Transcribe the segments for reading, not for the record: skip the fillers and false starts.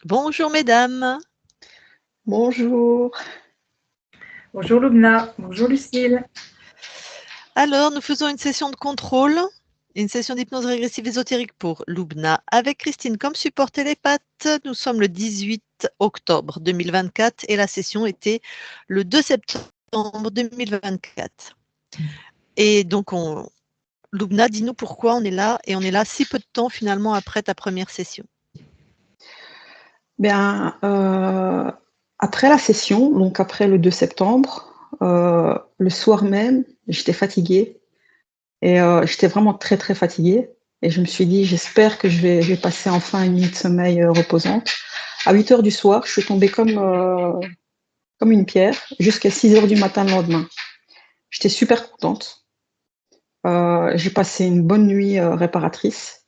Bonjour mesdames. Bonjour. Bonjour Lubna, bonjour Lucille. Alors, nous faisons une session de contrôle, une session d'hypnose régressive ésotérique pour Lubna avec Christine comme support télépathe. Nous sommes le 18 octobre 2024 et la session était le 2 septembre 2024. Et donc, Lubna, dis-nous pourquoi on est là et on est là si peu de temps finalement après ta première session. Bien, après la session, donc après le 2 septembre, le soir même, j'étais fatiguée et j'étais vraiment très, très fatiguée et je me suis dit: «J'espère que je vais passer enfin une nuit de sommeil, reposante». À 8 heures du soir, je suis tombée comme une pierre jusqu'à 6 heures du matin le lendemain. J'étais super contente. J'ai passé une bonne nuit, réparatrice.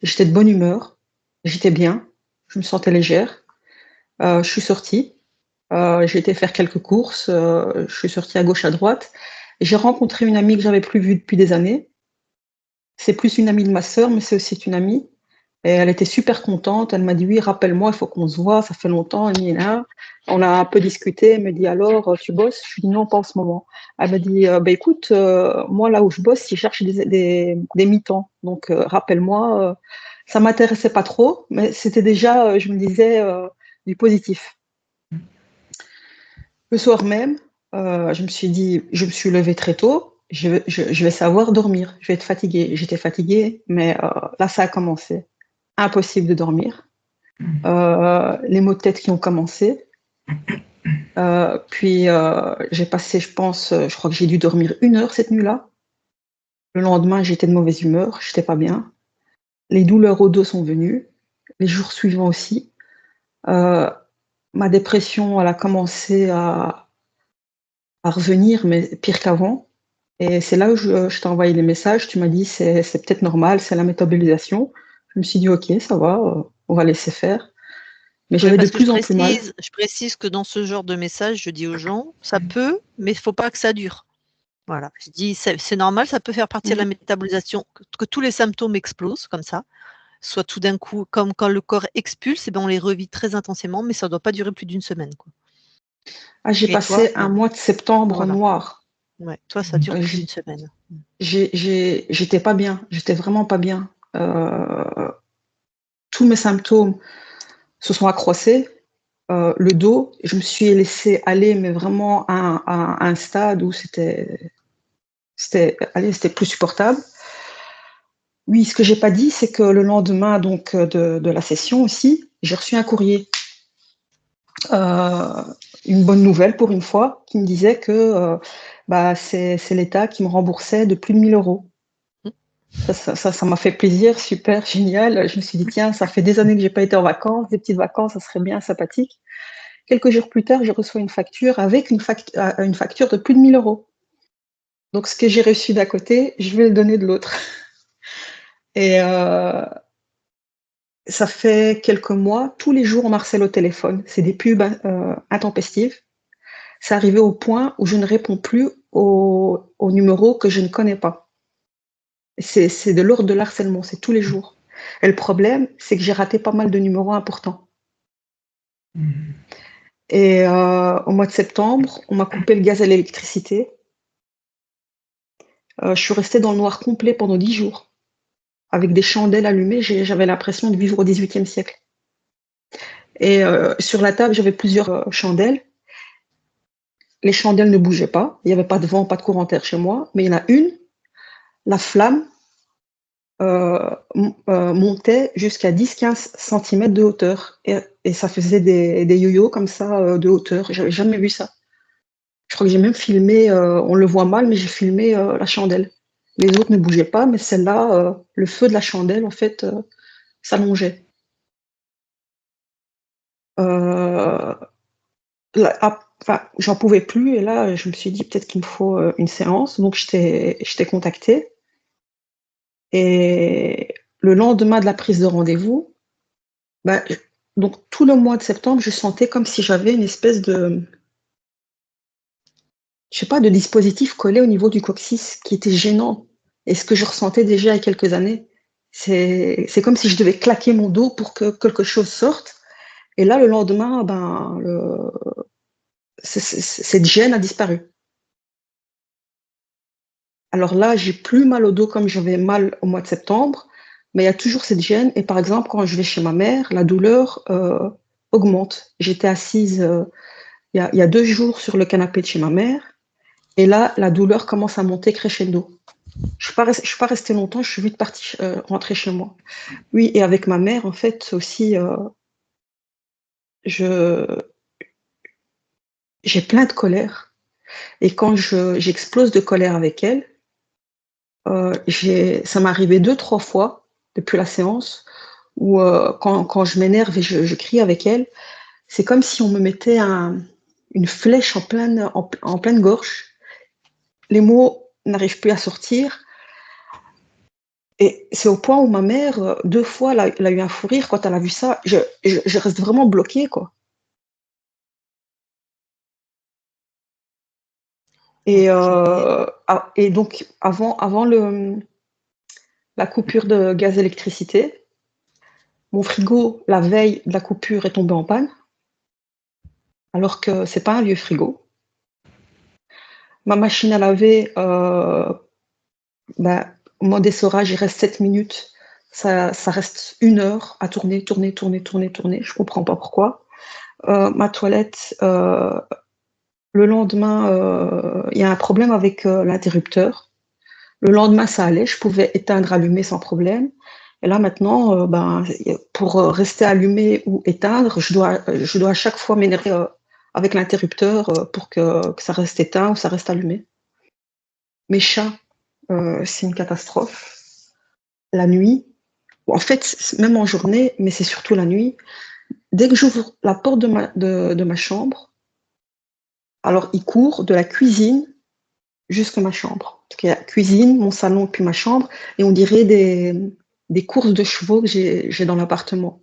J'étais de bonne humeur, j'étais bien, je me sentais légère. Je suis sortie. J'ai été faire quelques courses, je suis sortie à gauche, à droite. J'ai rencontré une amie que j'avais plus vue depuis des années. C'est plus une amie de ma sœur, mais c'est aussi une amie et elle était super contente. Elle m'a dit: «Oui, rappelle-moi, il faut qu'on se voit, ça fait longtemps, ni na». On a un peu discuté, elle me dit: «Alors, tu bosses?» Je lui dis: «Non, pas en ce moment». Elle m'a dit: «Bah, écoute, moi, là où je bosse, ils cherchent des mi-temps, donc rappelle-moi». Ça m'intéressait pas trop, mais c'était déjà, je me disais, du positif. Le soir même, je me suis dit je me suis levée très tôt, je vais savoir dormir, je vais être fatiguée. J'étais fatiguée, mais là, ça a commencé. Impossible de dormir. Les maux de tête qui ont commencé. Puis, j'ai passé, je pense, je crois que j'ai dû dormir 1 heure cette nuit-là. Le lendemain, j'étais de mauvaise humeur, j'étais pas bien. Les douleurs au dos sont venues, les jours suivants aussi. Heu, Ma dépression, elle a commencé à revenir, mais pire qu'avant. Et c'est là où je t'ai envoyé les messages. Tu m'as dit: «C'est peut-être normal, c'est la métabolisation». Je me suis dit: «OK, ça va, on va laisser faire». Mais Oui, j'avais de parce que je plus en plus mal. précise que dans ce genre de message, je dis aux gens, ça peut, mais il ne faut pas que ça dure. Voilà, je dis: «C'est normal, ça peut faire partie de la Mmh. métabolisation, que tous les symptômes explosent comme ça, soit tout d'un coup comme quand le corps expulse et ben, on les revit très intensément, mais ça ne doit pas durer plus d'une semaine, quoi». Ah, j'ai Et toi, passé un mois de septembre voilà, noir. ouais, toi, ça dure plus d'une J semaine. j'étais pas bien, j'étais vraiment pas bien. Tous mes symptômes se sont accroissés. Le dos, je me suis laissée aller, mais vraiment à un stade où c'était plus supportable. Oui, ce que j'ai pas dit, c'est que le lendemain donc de la session aussi, j'ai reçu un courrier, heu, une bonne nouvelle pour une fois, qui me disait que, bah, c'est l'État qui me remboursait de plus de 1 000 €. Mmh. Ça m'a fait plaisir, super, génial. Je me suis dit: «Tiens, ça fait des années que j'ai pas été en vacances, des petites vacances, ça serait bien sympathique». Quelques jours plus tard, je reçois une facture avec une facture de plus de 1 000 €. Donc ce que j'ai reçu d'un côté, je vais le donner de l'autre et ça fait quelques mois, tous les jours, on me harcèle au téléphone. C'est des pubs, intempestives. C'est arrivé au point où je ne réponds plus aux numéros que je ne connais pas. C'est de l'ordre de l'harcèlement, c'est tous les jours et le problème, c'est que j'ai raté pas mal de numéros importants et au mois de septembre, on m'a coupé le gaz et l'électricité. Je suis restée dans le noir complet pendant 10 jours avec des chandelles allumées. J'avais l'impression de vivre au XVIIIe siècle et sur la table, j'avais plusieurs, chandelles. Les chandelles ne bougeaient pas, il y avait pas de vent, pas de courant d'air chez moi, mais il y en a une, la flamme, montait jusqu'à 10-15 centimètres de hauteur et ça faisait des yo-yos comme ça, de hauteur. J'avais jamais vu ça. Je crois que j'ai même filmé, on le voit mal, mais j'ai filmé, la chandelle. Les autres ne bougeaient pas, mais celle-là, le feu de la chandelle, en fait, s'allongeait. Heu, enfin, j'en pouvais plus et là, je me suis dit: «Peut-être qu'il me faut, une séance», donc je t'ai contactée. Et le lendemain de la prise de rendez-vous, bah, donc tout le mois de septembre, je sentais comme si j'avais une espèce de, je sais pas, de dispositif collé au niveau du coccyx qui était gênant et ce que je ressentais déjà il y a quelques années. C'est comme si je devais claquer mon dos pour que quelque chose sorte Et là, le lendemain, cette gêne a disparu. Alors là, j'ai plus mal au dos comme j'avais mal au mois de septembre, mais il y a toujours cette gêne. Et par exemple, quand je vais chez ma mère, la douleur augmente. J'étais assise il y a 2 jours sur le canapé de chez ma mère, et là, la douleur commence à monter crescendo. Je ne suis pas restée longtemps, je suis vite partie rentrer chez moi. Oui, et avec ma mère, en fait, aussi, j'ai plein de colère. Et quand j'explose de colère avec elle, ça m'est arrivé 2, 3 fois depuis la séance où quand je m'énerve et je crie avec elle, c'est comme si on me mettait une flèche en pleine gorge. Les mots n'arrivent plus à sortir. Et c'est au point où ma mère, 2 fois, elle a eu un fou rire quand elle a vu ça. Je reste vraiment bloquée, quoi. Et, et donc, avant la coupure de gaz-électricité, mon frigo, la veille de la coupure, est tombé en panne, alors que c'est pas un vieux frigo. Ma machine à laver, au moment d'essorage, il reste 7 minutes. Ça reste 1 heure à tourner, tourner, tourner, tourner, tourner. Je comprends pas pourquoi. Ma toilette, le lendemain, il y a un problème avec l'interrupteur. Le lendemain, ça allait, je pouvais éteindre, allumer sans problème. Et là, maintenant, pour rester allumé ou éteindre, je dois à chaque fois m'énerver avec l'interrupteur pour que ça reste éteint ou ça reste allumé. Mes chats, c'est une catastrophe. La nuit, en fait, même en journée, mais c'est surtout la nuit, dès que j'ouvre la porte de ma chambre, alors ils courent de la cuisine jusqu'à ma chambre. Parce qu'il y a la cuisine, mon salon, puis ma chambre, et on dirait des courses de chevaux que j'ai dans l'appartement.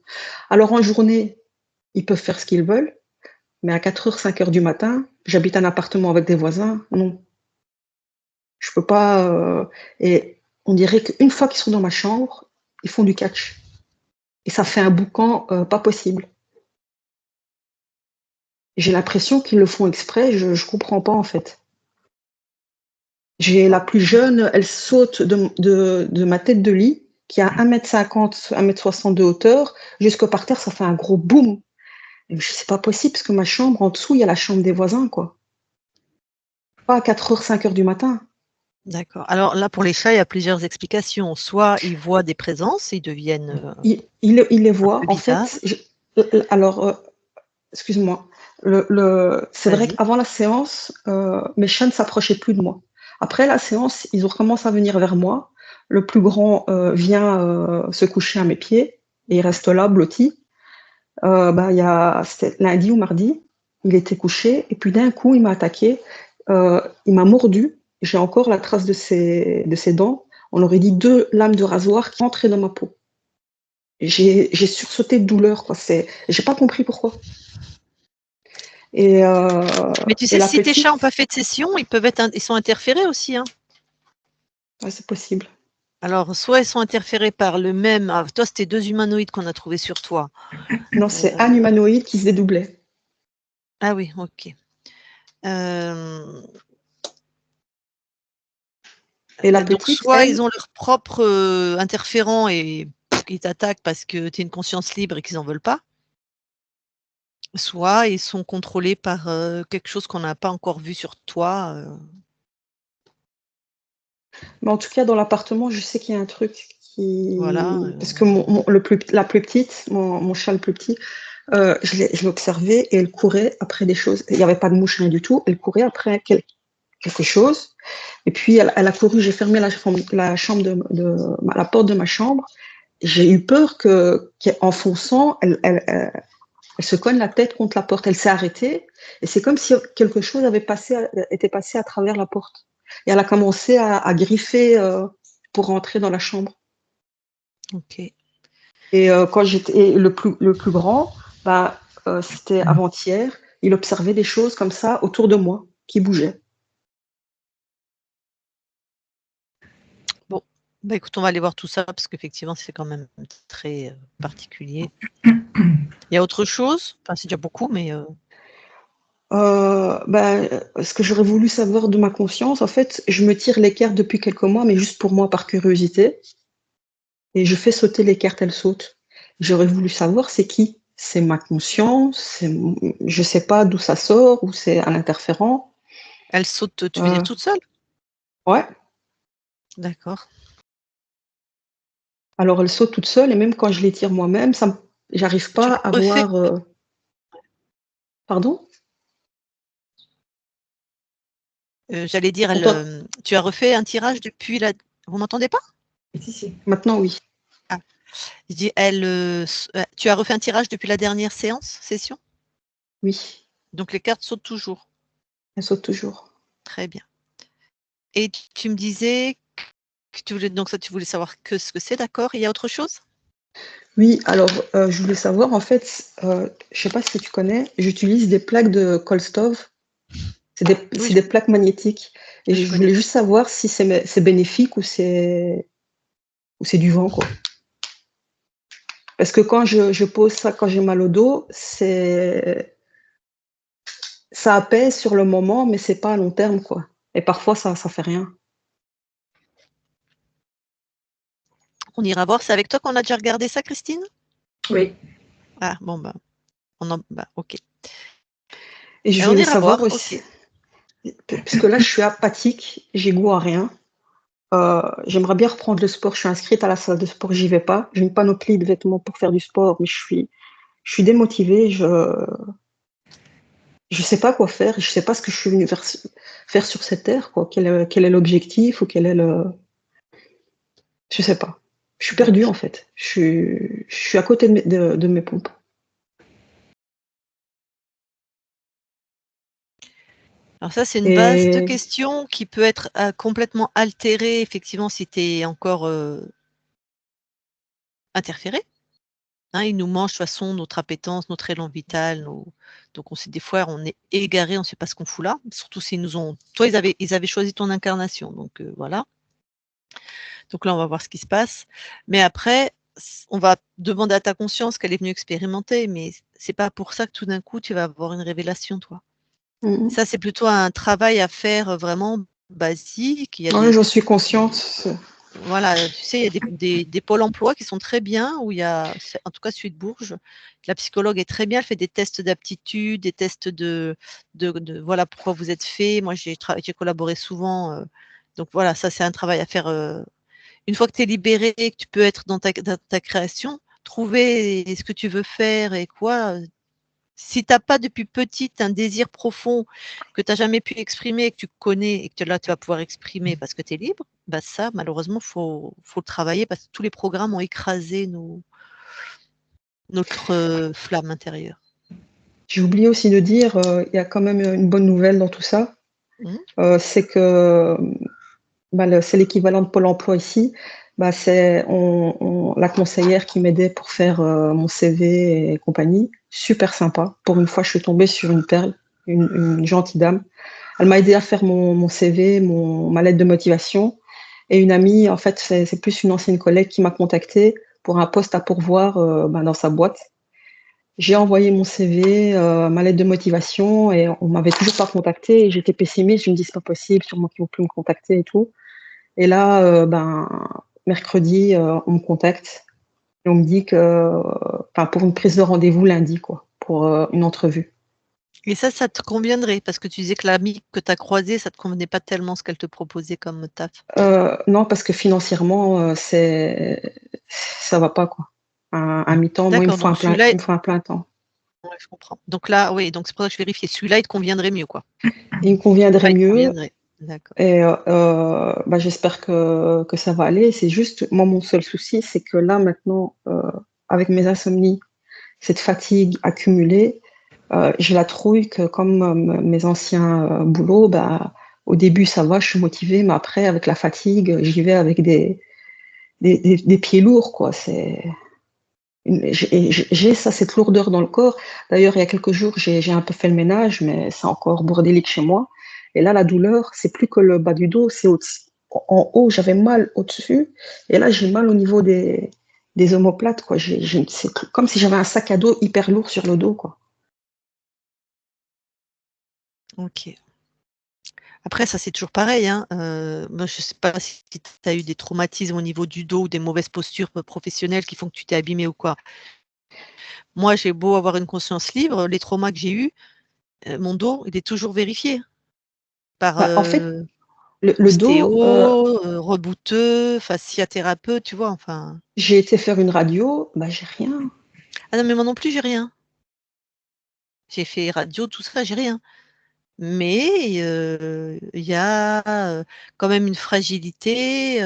Alors en journée, ils peuvent faire ce qu'ils veulent, mais à 4h, 5h du matin, j'habite un appartement avec des voisins, non. Je peux pas. Et on dirait qu'une fois qu'ils sont dans ma chambre, ils font du catch. Et ça fait un boucan pas possible. J'ai l'impression qu'ils le font exprès, je comprends pas en fait. J'ai la plus jeune, elle saute de ma tête de lit, qui a 1,50 m, 1,60 m de hauteur, jusqu'au par terre, ça fait un gros boum. Et c'est pas possible, parce que ma chambre, en dessous, il y a la chambre des voisins, quoi. Pas à 4h, 5h du matin. D'accord. Alors là, pour les chats, il y a plusieurs explications. Soit ils voient des présences, ils deviennent Il les un voit, peu en bizarres. fait. Alors, excuse-moi. C'est vrai Vas-y. qu'avant la séance, mes chats ne s'approchaient plus de moi. Après la séance, ils ont commencé à venir vers moi. Le plus grand vient se coucher à mes pieds et il reste là, blotti. C'était lundi ou mardi, il était couché et puis d'un coup, il m'a attaqué. Il m'a mordu. J'ai encore la trace de ses dents. On aurait dit 2 lames de rasoir qui rentraient dans ma peau. J'ai sursauté de douleur, quoi. J'ai pas compris pourquoi. Et, Mais tu et sais, la si tes chats n'ont petite, pas fait de session, ils sont interférés aussi, hein. ouais, c'est possible. Alors, soit ils sont interférés par le même. Ah, toi, c'était 2 humanoïdes qu'on a trouvés sur toi. Non, c'est un humanoïde qui se dédoublait. Ah oui, ok. Et la Donc, petite, soit ils elle, ont leur propre interférent et ils t'attaquent parce que tu es une conscience libre et qu'ils n'en veulent pas. Soit ils sont contrôlés par quelque chose qu'on n'a pas encore vu sur toi. mais en tout cas, dans l'appartement, je sais qu'il y a un truc Voilà. Parce que la plus petite, mon chat le plus petit, je l'ai observé et elle courait après des choses. Il n'y avait pas de mouche, rien du tout. Elle courait après quelque chose. Et puis, elle a couru. J'ai fermé la porte de ma chambre. J'ai eu peur qu'en fonçant, elle se cogne la tête contre la porte. Elle s'est arrêtée. Et c'est comme si quelque chose était passé à travers la porte. Et elle a commencé à griffer pour rentrer dans la chambre. Ok. Et le plus grand, c'était avant-hier, il observait des choses comme ça autour de moi qui bougeaient. Bon. Écoute, on va aller voir tout ça parce qu'effectivement, c'est quand même très particulier. Il y a autre chose? Enfin, c'est déjà beaucoup, mais Ce que j'aurais voulu savoir de ma conscience, en fait, je me tire les cartes depuis quelques mois, mais juste pour moi, par curiosité. Et je fais sauter les cartes, elles sautent. J'aurais voulu savoir c'est qui? C'est ma conscience, je sais pas d'où ça sort, ou c'est un interférent. elle saute, tu veux dire toute seule? Ouais. D'accord. Alors elles sautent toutes seules, et même quand je les tire moi-même, j'arrive pas à refais voir. Pardon? J'allais dire, tu as refait un tirage depuis la... Vous m'entendez pas? Si. Maintenant, oui. Ah, je dis, tu as refait un tirage depuis la dernière session? Oui, Donc les cartes sautent toujours. elles sautent toujours. Très bien. Et tu me disais que tu voulais savoir ce que c'est, d'accord? Il y a autre chose? Oui, alors je voulais savoir, en fait, je sais pas si tu connais, j'utilise des plaques de Kolstov. Oui, C'est des plaques magnétiques. Et je je connais. voulais juste savoir si c'est bénéfique ou c'est du vent, quoi. Parce que quand je pose ça, quand j'ai mal au dos, ça apaise sur le moment, mais c'est pas à long terme, quoi. Et parfois, ça fait rien. On ira voir. C'est avec toi qu'on a déjà regardé ça, Christine? Oui. Ah, bon, bah, ok. Et je Et on voulais ira savoir voir, aussi, ok. parce que là, je suis apathique, j'ai goût à rien. J'aimerais bien reprendre le sport. Je suis inscrite à la salle de sport, j'y vais pas. J'ai une panoplie de vêtements pour faire du sport, mais je suis démotivée. Je sais pas quoi faire. Je sais pas ce que je suis venue faire sur cette terre, quoi. Quel est l'objectif, ou quel est le... Je sais pas. Je suis perdue, en fait. Je suis à côté de mes pompes. Alors ça, c'est une vaste Et question qui peut être complètement altérée, effectivement, si tu es encore interféré. Hein, ils nous mangent de toute façon notre appétence, notre élan vital. Donc des fois, on est égaré, on ne sait pas ce qu'on fout là. Surtout s'ils nous ont... Toi, ils avaient choisi ton incarnation. Donc voilà. Donc là, on va voir ce qui se passe. Mais après, on va demander à ta conscience qu'elle est venue expérimenter. Mais c'est pas pour ça que tout d'un coup, tu vas avoir une révélation, toi. Ça, c'est plutôt un travail à faire vraiment basique. Il y a ouais, des, j'en suis consciente. voilà, tu sais, il y a des pôles emploi qui sont très bien, où il y a, en tout cas celui de Bourges, la psychologue est très bien, elle fait des tests d'aptitude, des tests voilà pourquoi vous êtes fait. Moi, j'ai collaboré souvent. Donc voilà, ça, c'est un travail à faire. Une fois que tu es libéré, que tu peux être dans ta création, trouver ce que tu veux faire et quoi. Si tu n'as pas depuis petite un désir profond que tu n'as jamais pu exprimer, que tu connais et que là tu vas pouvoir exprimer parce que tu es libre, bah ça, malheureusement, faut le travailler parce que tous les programmes ont écrasé notre flamme intérieure. J'ai oublié aussi de dire, il y a quand même une bonne nouvelle dans tout ça. Mmh. C'est que c'est l'équivalent de Pôle emploi ici. C'est la conseillère qui m'aidait pour faire mon CV et compagnie. Super sympa. Pour une fois, je suis tombée sur une perle, une gentille dame. Elle m'a aidé à faire mon CV, ma lettre de motivation. Et une amie, en fait, c'est plus une ancienne collègue qui m'a contactée pour un poste à pourvoir dans sa boîte. J'ai envoyé mon CV, ma lettre de motivation, et on m'avait toujours pas contactée. Et j'étais pessimiste, je me dis c'est pas possible, sûrement qu'ils vont plus me contacter et tout. Et là, mercredi, on me contacte et on me dit pour une prise de rendez-vous lundi, quoi, pour une entrevue. Et ça te conviendrait parce que tu disais que l'amie que tu as croisée, ça te convenait pas tellement ce qu'elle te proposait comme taf? Non, parce que financièrement, ça va pas, quoi. Un mi-temps, moi, D'accord, donc celui-là il me faut un plein temps. ouais, je comprends. Donc là, oui, donc c'est pour ça que je vérifiais. Celui-là, il te conviendrait mieux, quoi? Il me conviendrait Enfin, il te mieux. conviendrait. D'accord. Et j'espère que ça va aller. C'est juste, moi, mon seul souci, c'est que là, maintenant, avec mes insomnies, cette fatigue accumulée, j'ai la trouille que, comme mes anciens boulots, au début, ça va, je suis motivée, mais après, avec la fatigue, j'y vais avec des pieds lourds, quoi. J'ai cette lourdeur dans le corps. D'ailleurs, il y a quelques jours, j'ai un peu fait le ménage, mais c'est encore bordélique chez moi. Et là, la douleur, c'est plus que le bas du dos, c'est en haut, j'avais mal au-dessus. Et là, j'ai mal au niveau des omoplates, quoi. C'est comme si j'avais un sac à dos hyper lourd sur le dos, quoi. Ok. Après, ça, c'est toujours pareil, hein. Moi, je ne sais pas si tu as eu des traumatismes au niveau du dos ou des mauvaises postures professionnelles qui font que tu t'es abîmé ou quoi. Moi, j'ai beau avoir une conscience libre, les traumas que j'ai eus, mon dos, il est toujours vérifié par Bah, en fait, le dos, ostéo, rebouteux, fasciathérapeute, tu vois, enfin. j'ai été faire une radio, bah, j'ai rien. Ah non, mais moi non plus, j'ai rien. J'ai fait radio, tout ça, j'ai rien. Mais il y a quand même une fragilité,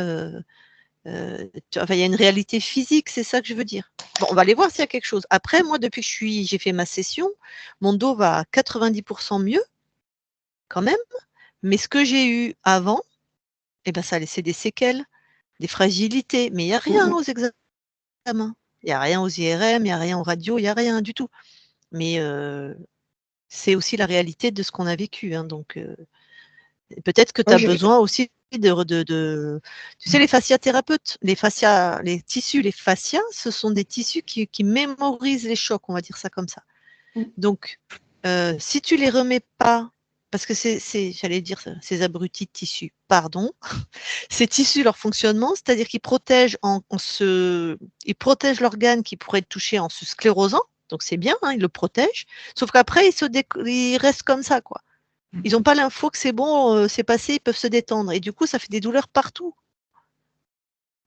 enfin, il y a une réalité physique, c'est ça que je veux dire. Bon, on va aller voir s'il y a quelque chose. Après, moi, depuis que j'ai fait ma session, mon dos va à 90% mieux, quand même. Mais ce que j'ai eu avant, eh ben, ça a laissé des séquelles, des fragilités. Mais il n'y a rien aux examens. Il n'y a rien aux IRM, il n'y a rien aux radios, il n'y a rien du tout. Mais c'est aussi la réalité de ce qu'on a vécu. Hein, donc, peut-être que tu Ouais, as besoin aussi tu sais, les fasciathérapeutes, les tissus, les fascias, ce sont des tissus qui mémorisent les chocs, on va dire ça comme ça. Donc, si tu les remets pas, parce que j'allais dire ces abrutis de tissus, pardon, ces tissus, leur fonctionnement, c'est-à-dire qu'ils protègent ils protègent l'organe qui pourrait être touché en se sclérosant, donc c'est bien, hein, ils le protègent, sauf qu'après, ils restent comme ça, quoi. Ils n'ont pas l'info que c'est bon, c'est passé, ils peuvent se détendre. Et du coup, ça fait des douleurs partout.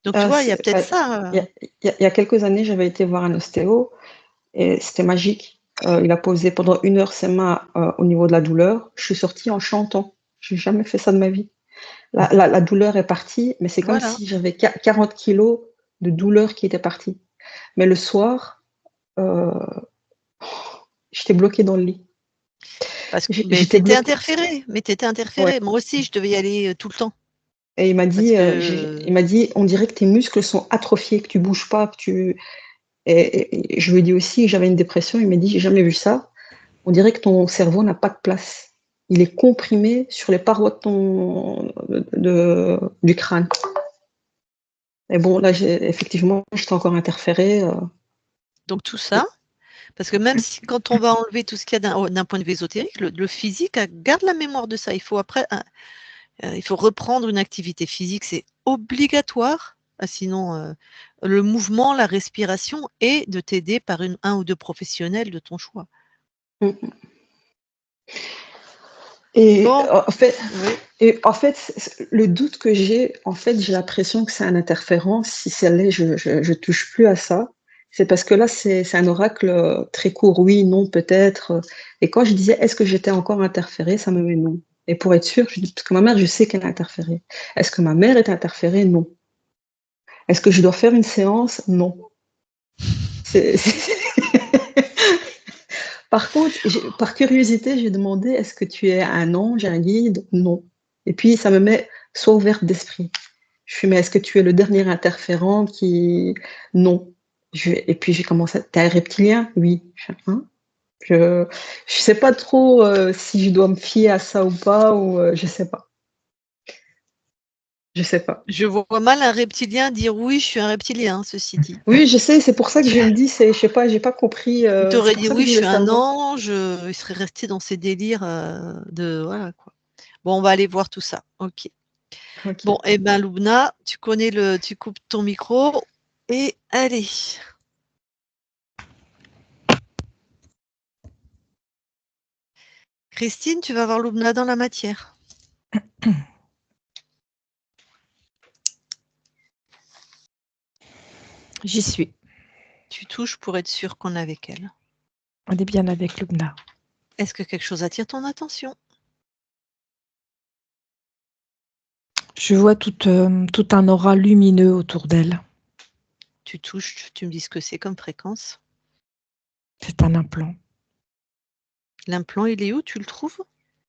Donc, tu vois, il y a peut-être ça. Il y a quelques années, j'avais été voir un ostéo et c'était magique. Il a posé pendant 1 heure ses mains au niveau de la douleur. Je suis sortie en chantant. Je n'ai jamais fait ça de ma vie. La douleur est partie, mais c'est comme Voilà. si j'avais 40 kilos de douleur qui étaient partis. Mais le soir, j'étais bloquée dans le lit. Parce que mais tu J'étais étais bloquée. interférée. Mais tu étais Ouais. interférée. Moi aussi, je devais y aller tout le temps. Et Parce que il m'a dit, on dirait que tes muscles sont atrophiés, que tu bouges pas, que tu. Et je lui ai dit aussi que j'avais une dépression. Il m'a dit, j'ai jamais vu ça. On dirait que ton cerveau n'a pas de place. Il est comprimé sur les parois du crâne. Et bon, là, effectivement, j'étais encore interférée. donc tout ça, parce que même si quand on va enlever tout ce qu'il y a d'un point de vue ésotérique, le physique garde la mémoire de ça. Il faut après, il faut reprendre une activité physique, c'est obligatoire. Sinon, le mouvement, la respiration et de t'aider par un ou deux professionnels de ton choix. Mm. Et Bon, en fait, oui. et en fait, le doute que j'ai, en fait, j'ai l'impression que c'est un interférent. Si ça l'est, je touche plus à ça. C'est parce que là, c'est un oracle très court. Oui, non, peut-être. Et quand je disais, est-ce que j'étais encore interférée, ça me met non. Et pour être sûre, je dis, parce que ma mère, je sais qu'elle a interféré. Est-ce que ma mère est interférée? Non. Est-ce que je dois faire une séance? Non. C'est- Par contre, par curiosité, j'ai demandé, est-ce que tu es un ange, un guide? Non. Et puis, ça me met soit ouverte d'esprit. Je suis, mais est-ce que tu es le dernier interférent qui. Non. Et puis, j'ai commencé, t'es un reptilien? Oui. Hein. Je sais pas trop si je dois me fier à ça ou pas, ou je sais pas. Je sais pas. Je vois mal un reptilien dire oui, je suis un reptilien, ceci dit. Oui, je sais, c'est pour ça que je me dis, je sais pas, j'ai pas compris. Il C'est t'aurait pour dit ça que oui, je je voulais suis un savoir. ange, il serait resté dans ses délires de voilà quoi. Bon, on va aller voir tout ça. Ok. Ok. Bon, eh ben Loubna, tu coupes ton micro et allez. Christine, tu vas voir Loubna dans la matière. J'y suis. Tu touches pour être sûr qu'on est avec elle. On est bien avec Loubna. Est-ce que quelque chose attire ton attention? Je vois tout un aura lumineux autour d'elle. Tu touches, tu me dis ce que c'est comme fréquence. C'est un implant. L'implant, il est où? Tu le trouves?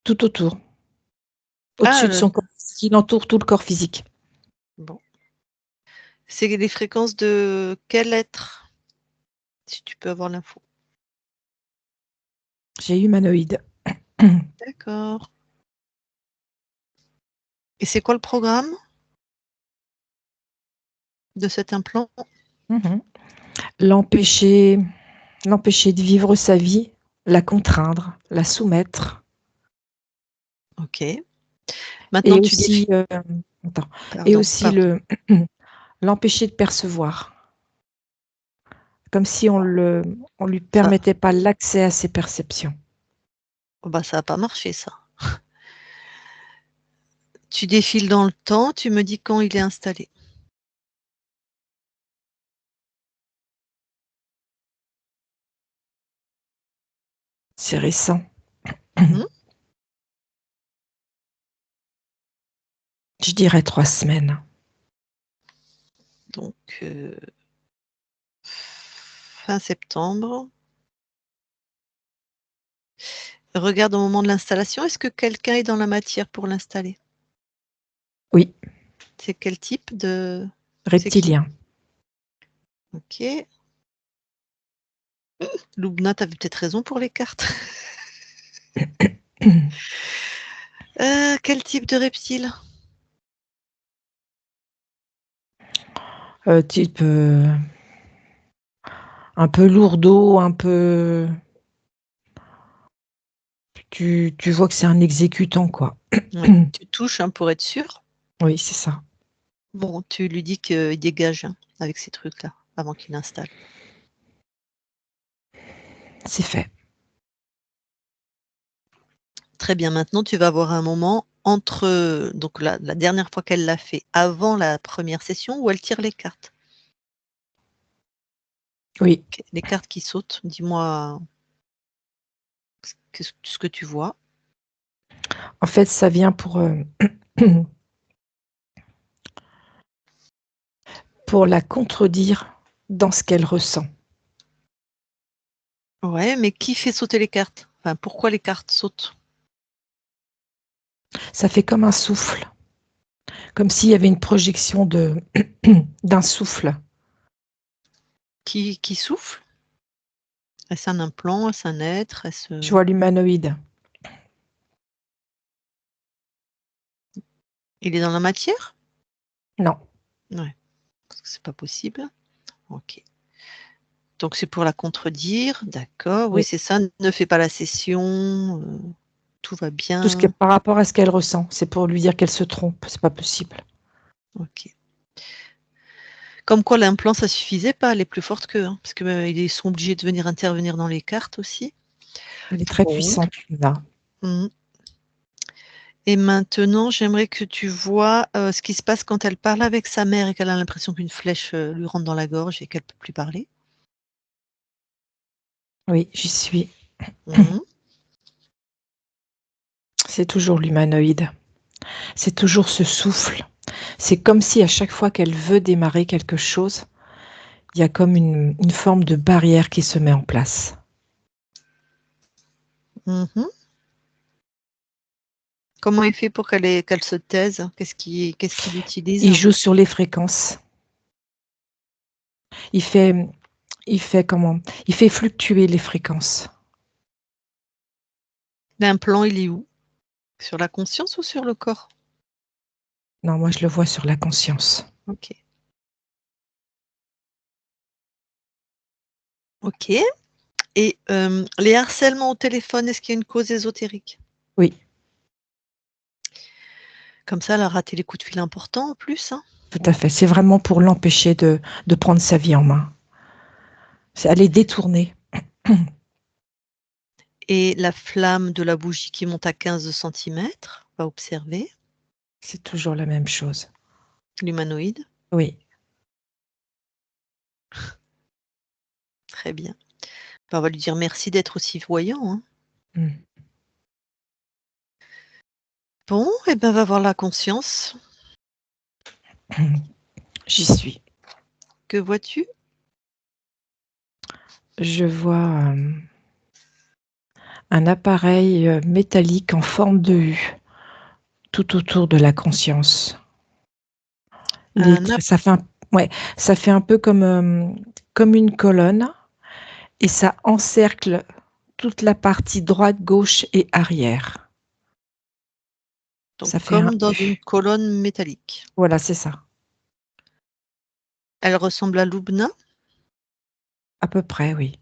Tout autour. Au-dessus de son corps, qui entoure tout le corps physique. Bon. C'est les fréquences de quel être? Si tu peux avoir l'info. J'ai humanoïde. D'accord. Et c'est quoi le programme de cet implant? Mhm. L'empêcher, l'empêcher de vivre sa vie, la contraindre, la soumettre. Ok. Et Maintenant, tu aussi, définis. attends, et Pardon, aussi pardon. l'empêcher de percevoir, comme si on lui Ça, permettait pas l'accès à ses perceptions. oh bah, ça n'a pas marché, ça. Tu défiles dans le temps, tu me dis quand il est installé. C'est récent. Mhm. Je dirais 3 semaines. Donc, fin septembre. Regarde au moment de l'installation, est-ce que quelqu'un est dans la matière pour l'installer? Oui, C'est quel type de... C'est qui? reptilien. Ok. Loubna, tu avais peut-être raison pour les cartes. Quel type de reptile? Type un peu lourdeau, un peu. Tu vois que c'est un exécutant, quoi. Ouais. Tu touches hein, pour être sûr. Oui, c'est ça. Bon, tu lui dis qu'il dégage hein, avec ces trucs-là avant qu'il installe. C'est fait. Très bien, maintenant tu vas avoir un moment entre donc la dernière fois qu'elle l'a fait, avant la première session, où elle tire les cartes. Oui. Les cartes qui sautent, dis-moi ce que tu vois. En fait, ça vient pour la contredire dans ce qu'elle ressent. Ouais, mais qui fait sauter les cartes? Enfin, pourquoi les cartes sautent? Ça fait comme un souffle, comme s'il y avait une projection d'un souffle. Qui souffle? Est-ce un implant? Est-ce un être? Je vois l'humanoïde. Il est dans la matière? Non. Ouais, parce que c'est pas possible. Ok. Donc c'est pour la contredire, d'accord. Oui, Oui. c'est ça. Ne fais pas la session. Tout va Tout ce qui est bien. par rapport à ce qu'elle ressent, c'est pour lui dire qu'elle se trompe. C'est pas possible. Ok. Comme quoi l'implant, ça suffisait pas. Elle est plus forte qu'eux, hein, parce que ils sont obligés de venir intervenir dans les cartes aussi. Elle est très Bon. puissante, là. Mhm. Et maintenant, j'aimerais que tu vois ce qui se passe quand elle parle avec sa mère et qu'elle a l'impression qu'une flèche lui rentre dans la gorge et qu'elle ne peut plus parler. Oui, j'y suis. Mhm. C'est toujours l'humanoïde. C'est toujours ce souffle. C'est comme si à chaque fois qu'elle veut démarrer quelque chose, il y a comme une forme de barrière qui se met en place. Mhm. Comment il fait pour qu'elle se taise? Qu'est-ce qu'il utilise? Il joue sur les fréquences. Il fait, il fait comment? Il fait fluctuer les fréquences. L'implant, il est où? Sur la conscience ou sur le corps? Non, moi je le vois sur la conscience. Ok. Ok. Et les harcèlements au téléphone, est-ce qu'il y a une cause ésotérique? Oui, Comme ça, elle a raté les coups de fil importants en plus, hein. tout à fait. C'est vraiment pour l'empêcher de prendre sa vie en main. Elle est détournée. Et la flamme de la bougie qui monte à 15 centimètres, on va observer. C'est toujours la même chose. L'humanoïde, Oui. très bien. Ben, on va lui dire merci d'être aussi voyant, hein. Mm. Bon, et ben va voir la conscience. J'y suis. Que vois-tu? Je vois un appareil métallique en forme de U tout autour de la conscience. Un ap- Ouais, ça fait un peu comme une colonne et ça encercle toute la partie droite, gauche et arrière. Donc, Ça fait un comme dans une U. colonne métallique. Voilà, c'est ça. Elle ressemble à Lubna? À peu près, oui.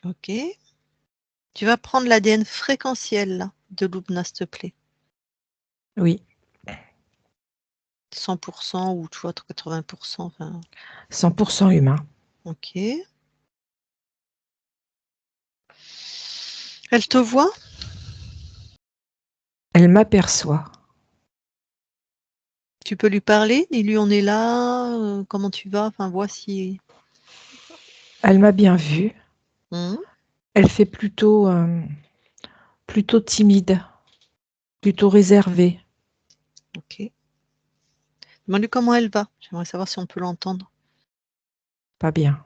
Ok. Tu vas prendre l'ADN fréquentiel là, de Lubna, s'il te plaît. Oui, 100% ou tu vois, 80%. Enfin, 100% humain. ok. Elle te voit? Elle m'aperçoit. Tu peux lui parler? Dis-lui on est là, comment tu vas? Enfin, voici. Elle m'a bien vue. Hmm, Elle fait plutôt timide, plutôt réservée. ok. Demande-lui comment elle va. J'aimerais savoir si on peut l'entendre. Pas bien.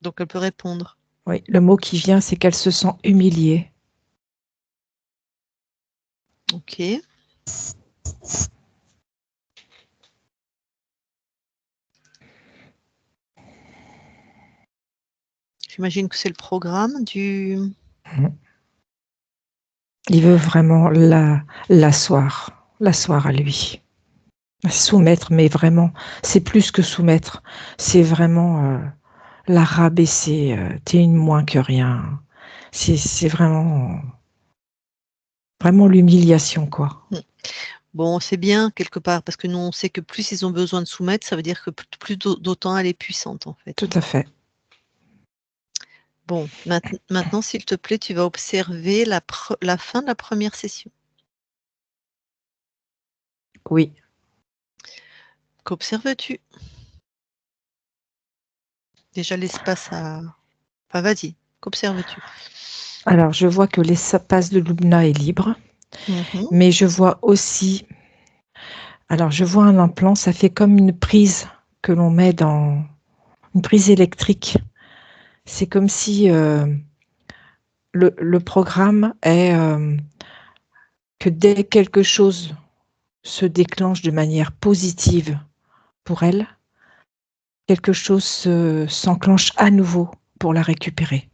Donc elle peut répondre. Oui, le mot qui vient, c'est qu'elle se sent humiliée. Ok. J'imagine que c'est le programme du... Il veut vraiment l'asseoir à lui. Soumettre, mais vraiment, c'est plus que soumettre. C'est vraiment la rabaisser. T'es une moins que rien. C'est vraiment l'humiliation, quoi. Bon, c'est bien quelque part, parce que nous, on sait que plus ils ont besoin de soumettre, ça veut dire que plus d'autant elle est puissante, en fait. Tout à fait. Bon, maintenant, s'il te plaît, tu vas observer la fin de la première session. Oui. Qu'observes-tu? Déjà, l'espace à... Enfin, vas-y, qu'observes-tu? Alors, je vois que l'espace de Lubna est libre, Mhm. mais je vois aussi... Alors, je vois un implant, ça fait comme une prise que l'on met dans... Une prise électrique. C'est comme si le programme est que dès que quelque chose se déclenche de manière positive pour elle, quelque chose s'enclenche à nouveau pour la récupérer.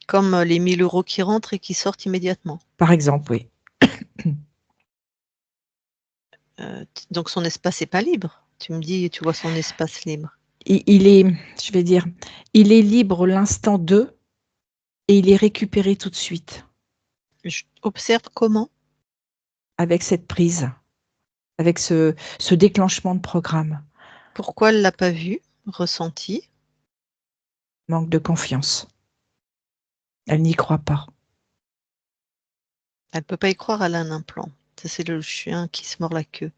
Comme les 1000 € qui rentrent et qui sortent immédiatement. Par exemple, oui. Donc, son espace n'est pas libre. Tu me dis, tu vois son espace libre. Il est, je vais dire, il est libre l'instant 2 et il est récupéré tout de suite Observe comment. avec cette prise, avec ce déclenchement de programme. Pourquoi elle ne l'a pas vu, ressenti? Manque de confiance. Elle n'y croit pas. Elle ne peut pas y croire, elle a un implant. Ça, c'est le chien qui se mord la queue.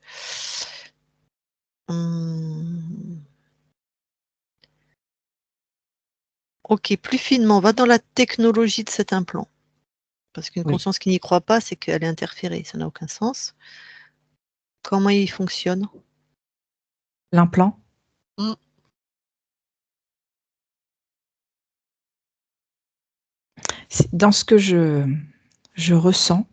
Ok, plus finement, va dans la technologie de cet implant. Parce qu'une Oui. conscience qui n'y croit pas, c'est qu'elle est interférée. Ça n'a aucun sens. Comment il fonctionne? L'implant, Mm. dans ce que je ressens,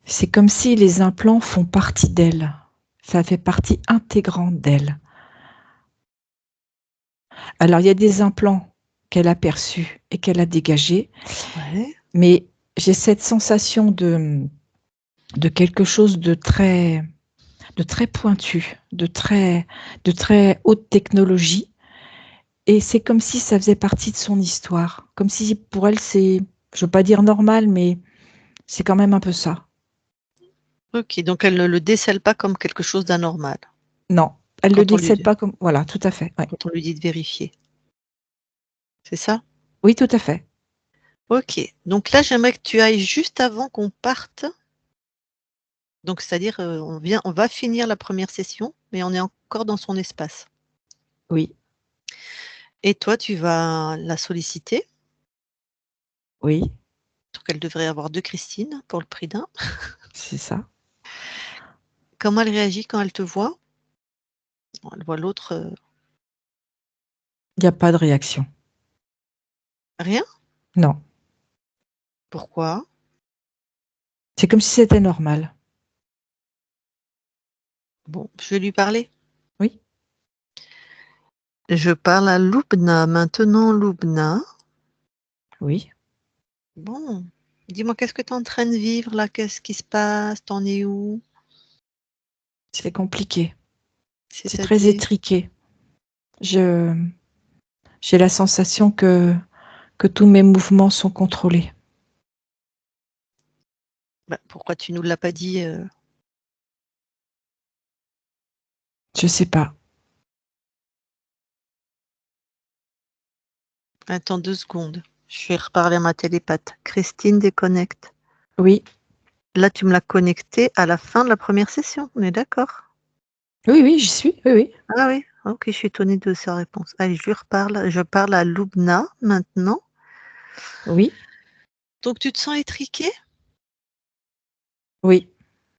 c'est comme si les implants font partie d'elle. Ça fait partie intégrante d'elle. Alors, il y a des implants qu'elle a perçus et qu'elle a dégagés, Ouais. mais j'ai cette sensation de quelque chose de très pointu, de très haute technologie. Et c'est comme si ça faisait partie de son histoire. Comme si pour elle, c'est, je veux pas dire normal, mais c'est quand même un peu ça. Ok, donc elle ne le décèle pas comme quelque chose d'anormal Non, elle le quand on lui décèle dit, pas comme... Voilà, tout à fait. Ouais. quand on lui dit de vérifier. C'est ça? Oui, tout à fait. Ok, donc là, j'aimerais que tu ailles juste avant qu'on parte. Donc, c'est-à-dire, on va finir la première session, mais on est encore dans son espace. Oui, Et toi, tu vas la solliciter. oui, Donc, elle devrait avoir 2 Christine pour le prix d'un. c'est ça. Comment elle réagit quand elle te voit? Bon, elle voit l'autre, Il n'y a pas de réaction. rien? Non. Pourquoi? C'est comme si c'était normal. Bon, je vais lui parler. Oui, Je parle à Lubna maintenant, Lubna. oui. Bon, dis-moi, qu'est-ce que tu es en train de vivre là? Qu'est-ce qui se passe? T'en es où? C'est compliqué. C'est très C'est-à-dire, étriqué. Je, j'ai la sensation que tous mes mouvements sont contrôlés. pourquoi tu nous l'as pas dit Je sais pas. Attends 2 secondes. Je vais reparler à ma télépathe. Christine déconnecte. Oui, Là, tu me l'as connectée à la fin de la première session, on est d'accord? oui, oui, j'y suis. Oui, oui. Ah oui, OK, je suis étonnée de sa réponse. Allez, je lui reparle. Je parle à Lubna maintenant. Oui, Donc tu te sens étriquée? oui.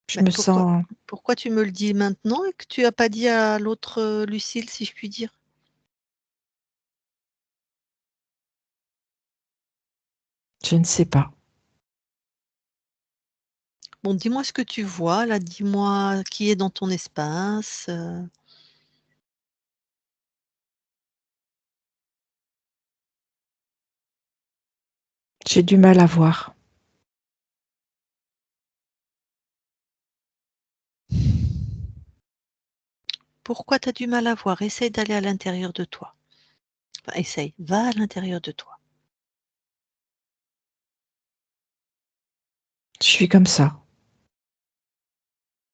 Je Mais me pourquoi sens. pourquoi tu me le dis maintenant et que tu as pas dit à l'autre, Lucille, si je puis dire? Je ne sais pas. Bon, dis-moi ce que tu vois là, dis-moi qui est dans ton espace, J'ai du mal à voir. Pourquoi tu as du mal à voir? Essaye d'aller à l'intérieur de toi. Enfin, essaye, va à l'intérieur de toi. Je suis comme ça.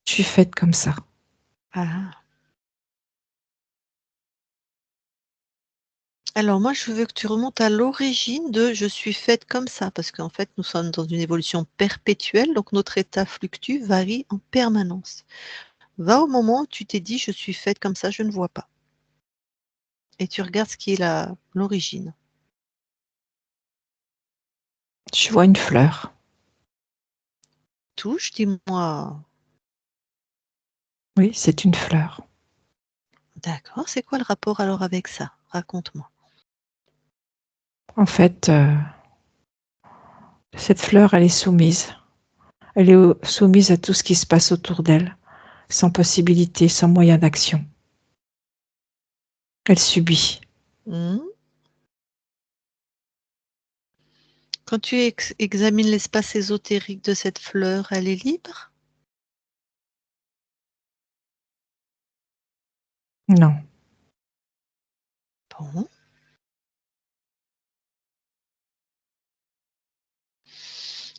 Je suis faite comme ça. Ah. Alors moi, je veux que tu remontes à l'origine de «je suis faite comme ça», parce qu'en fait, nous sommes dans une évolution perpétuelle, donc notre état fluctue, varie en permanence. Va au moment où tu t'es dit: «Je suis faite comme ça, je ne vois pas» et tu regardes ce qui est l'origine. Je vois une fleur. Touche, dis-moi: Oui, c'est une fleur. «D'accord, c'est quoi le rapport alors avec ça? Raconte-moi». En fait, cette fleur, elle est soumise. Elle est soumise à tout ce qui se passe autour d'elle, sans possibilité, sans moyen d'action. Elle subit. Mmh. Quand tu examines l'espace ésotérique de cette fleur, elle est libre? Non, Bon.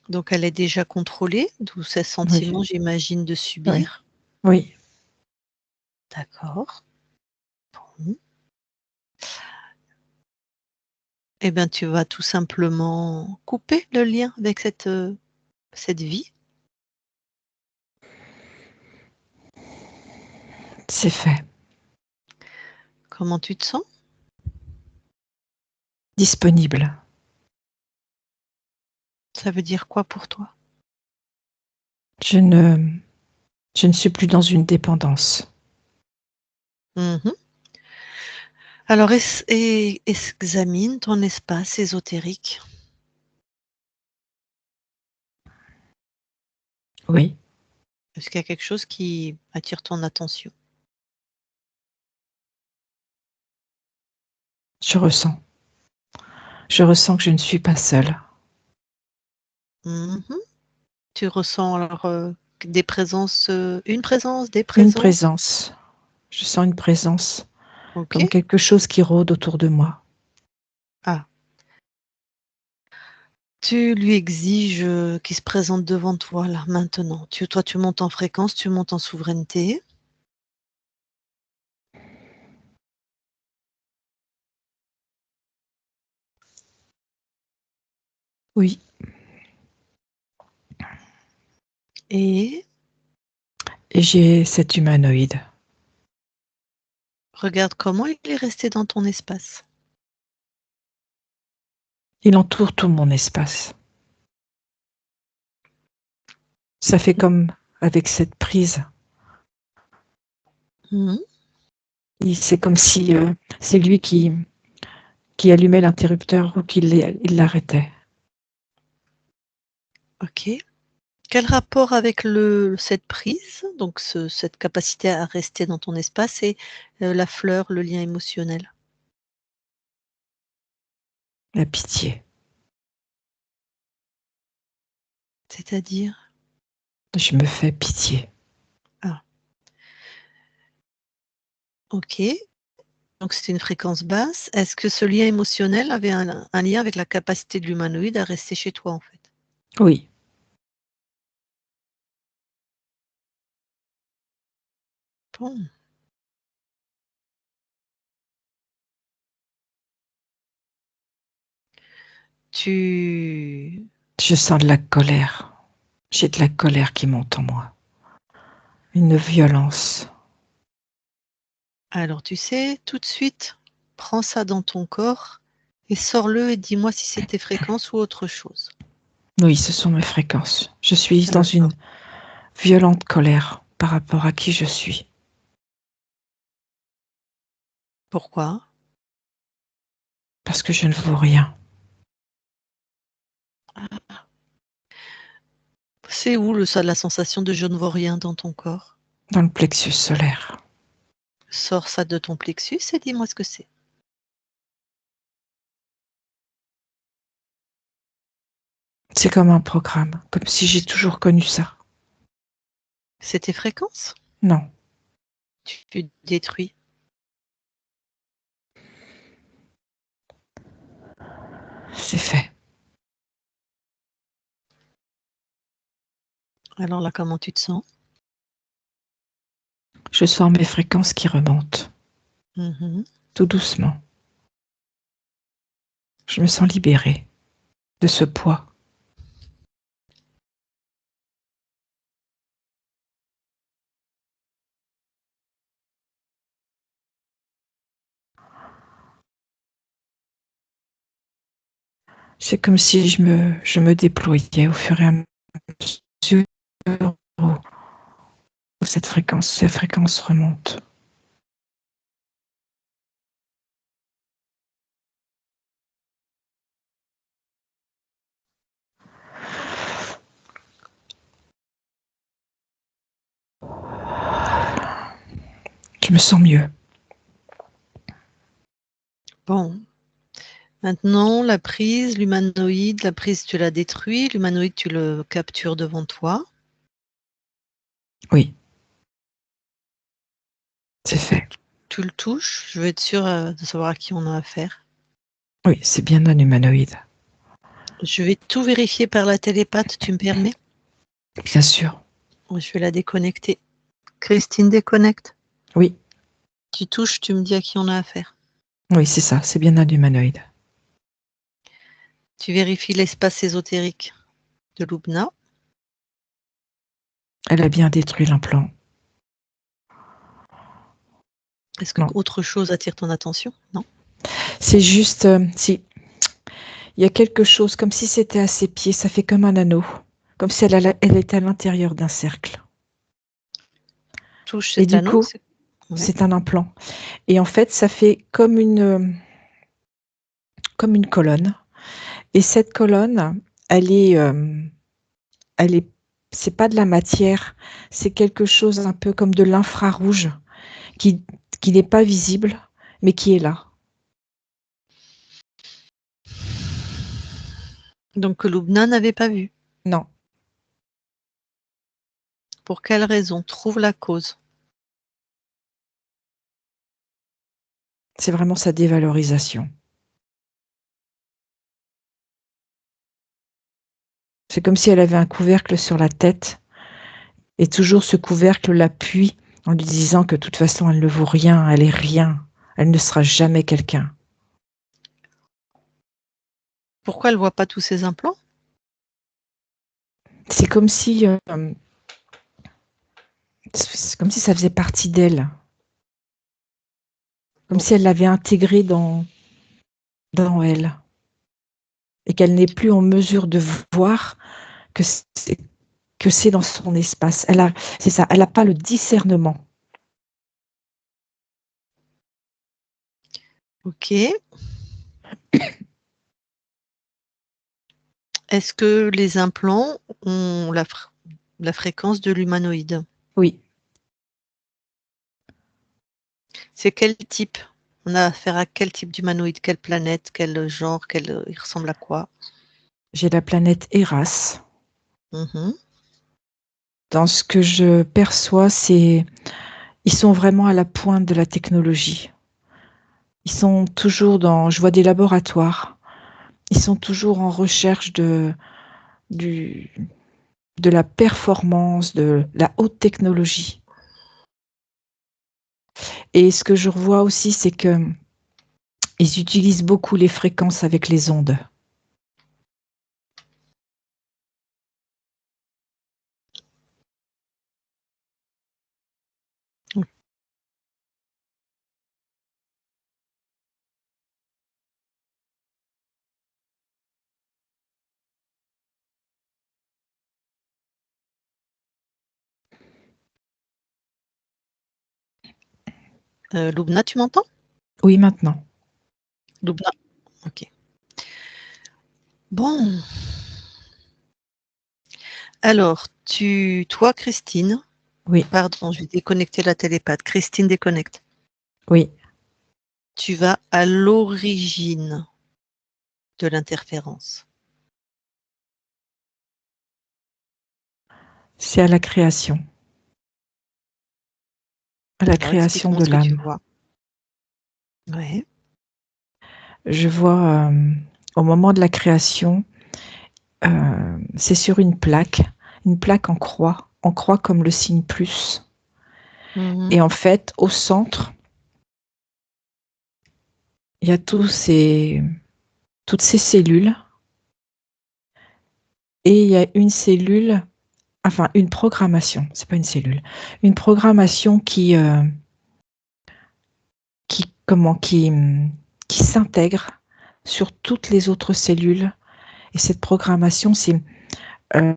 Donc elle est déjà contrôlée, d'où ce oui, sentiment, j'imagine, de oui, subir. oui. D'accord. Mmh. Eh bien, tu vas tout simplement couper le lien avec cette vie. C'est fait. Comment tu te sens? Disponible. Ça veut dire quoi pour toi? Je ne, je ne suis plus dans une dépendance. Mmh. Alors examine ton espace ésotérique. Oui, Est-ce qu'il y a quelque chose qui attire ton attention? je ressens. Je ressens que je ne suis pas seule. Mmh. Tu ressens alors, des présences, une présence, des Une présences? présence. Je sens une présence, OK. comme quelque chose qui rôde autour de moi. Ah, tu lui exiges, qu'il se présente devant toi là, maintenant. Toi, tu montes en fréquence, tu montes en souveraineté. Oui, Et et j'ai cet humanoïde. regarde comment il est resté dans ton espace. Il entoure tout mon espace. Ça fait comme avec cette prise. Mmh. C'est comme si c'est lui qui allumait l'interrupteur ou il l'arrêtait. OK. Quel rapport avec cette prise, donc cette capacité à rester dans ton espace et la fleur, le lien émotionnel? La pitié. C'est-à-dire? Je me fais pitié. Ah. Ok. Donc c'était une fréquence basse. Est-ce que ce lien émotionnel avait un lien avec la capacité de l'humanoïde à rester chez toi, en fait? Oui. Bon. Tu... Je sens de la colère. J'ai de la colère qui monte en moi. Une violence. Alors, tu sais, tout de suite, prends ça dans ton corps et sors-le et dis-moi si c'est tes fréquences ou autre chose. Oui, ce sont mes fréquences. Je suis dans Alors, une violente colère par rapport à qui je suis. pourquoi? Parce que je ne vaux rien. C'est où ça, la sensation de je ne vois rien dans ton corps? Dans le plexus solaire. Sors ça de ton plexus et dis-moi ce que c'est. C'est comme un programme, comme si j'ai toujours connu ça. C'est tes fréquences? Non, Tu détruis. c'est fait. Alors là, comment tu te sens? Je sens mes fréquences qui remontent, Mhm. tout doucement. Je me sens libérée de ce poids. C'est comme si je me déployais au fur et à mesure où ces fréquences remontent. Je me sens mieux. Bon. Maintenant, la prise, l'humanoïde, la prise, tu la détruis. L'humanoïde, tu le captures devant toi. Oui, c'est fait. Tu le touches. Je veux être sûre de savoir à qui on a affaire. Oui, c'est bien un humanoïde. Je vais tout vérifier par la télépathe, tu me permets? Bien sûr. Je vais la déconnecter. Christine, déconnecte. Oui, Tu touches, tu me dis à qui on a affaire. oui, c'est ça, c'est bien un humanoïde. Tu vérifies l'espace ésotérique de Lubna. Elle a bien détruit l'implant. Est-ce que Non, autre chose attire ton attention? Non? c'est juste, si, il y a quelque chose, comme si c'était à ses pieds, ça fait comme un anneau, comme si elle était à l'intérieur d'un cercle. Touche Et cet du anneau. coup, Ouais. c'est un implant. Et en fait, ça fait comme une colonne. Et cette colonne, elle est, euh, elle est, c'est pas de la matière, c'est quelque chose un peu comme de l'infrarouge qui, qui n'est pas visible, mais qui est là. Donc que Lubna n'avait pas vu. Non, Pour quelle raison? Trouve la cause. c'est vraiment sa dévalorisation. C'est comme si elle avait un couvercle sur la tête et toujours ce couvercle l'appuie en lui disant que de toute façon elle ne vaut rien, elle est rien, elle ne sera jamais quelqu'un. Pourquoi elle ne voit pas tous ces implants? C'est comme si, ça faisait partie d'elle, comme Bon. si elle l'avait intégré dans elle et qu'elle n'est plus en mesure de voir que c'est dans son espace. C'est ça, elle n'a pas le discernement. Ok. Est-ce que les implants ont la fréquence de l'humanoïde? Oui, C'est quel type? On a affaire à quel type d'humanoïde? Quelle planète? Quel genre? Il ressemble à quoi? j'ai la planète Eras. Mhm. Dans ce que je perçois, Ils sont vraiment à la pointe de la technologie. Ils sont toujours je vois des laboratoires. Ils sont toujours en recherche de la performance, de la haute technologie. Et ce que je revois aussi, c'est que ils utilisent beaucoup les fréquences avec les ondes. Loubna, tu m'entends? Oui, maintenant. Loubna, ok. Bon. Alors, toi, Christine, Oui, pardon, je vais déconnecter la télépathe. Christine, déconnecte. oui, Tu vas à l'origine de l'interférence. c'est à la création. À la Alors, création explique-moi de ce que tu l'âme. vois. Ouais. Je vois, au moment de la création, c'est sur une plaque en croix comme le signe plus. Mhm. Et en fait, au centre, il y a toutes ces cellules. Et il y a une cellule, enfin une programmation, c'est pas une cellule, une programmation qui s'intègre sur toutes les autres cellules. Et cette programmation, c'est euh,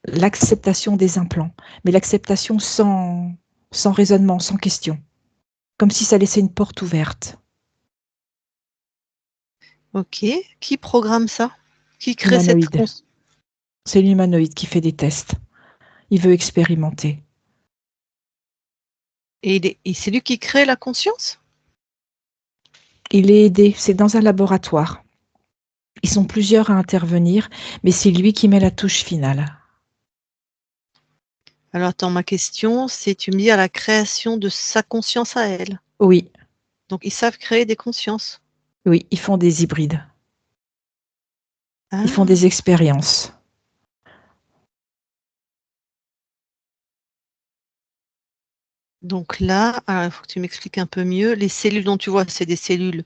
l'acceptation des implants, mais l'acceptation sans raisonnement, sans question, comme si ça laissait une porte ouverte. Ok. Qui programme ça? Qui crée cette Humanoïde. C'est l'humanoïde qui fait des tests. Il veut expérimenter. Et c'est lui qui crée la conscience? Il est aidé, c'est dans un laboratoire. Ils sont plusieurs à intervenir, mais c'est lui qui met la touche finale. Alors, attends, ma question, c'est tu me dis à la création de sa conscience à elle. Oui, Donc, ils savent créer des consciences. oui, ils font des hybrides. Ah, Ils font des expériences. donc là, alors, il faut que tu m'expliques un peu mieux. Les cellules dont tu vois, c'est des cellules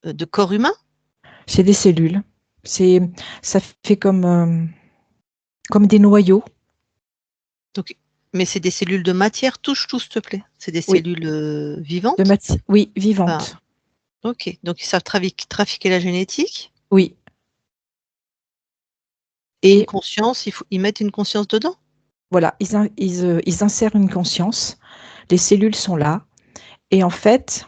de corps humain? C'est des cellules. Ça fait comme des noyaux. Donc, mais c'est des cellules de matière. Touche tout, s'il te plaît. C'est des Oui, cellules vivantes? oui, Enfin, vivantes. ok. Donc, ils savent trafiquer la génétique. Oui. Et une Et conscience, ils mettent une conscience dedans? voilà, ils insèrent une conscience. Les cellules sont là. Et en fait,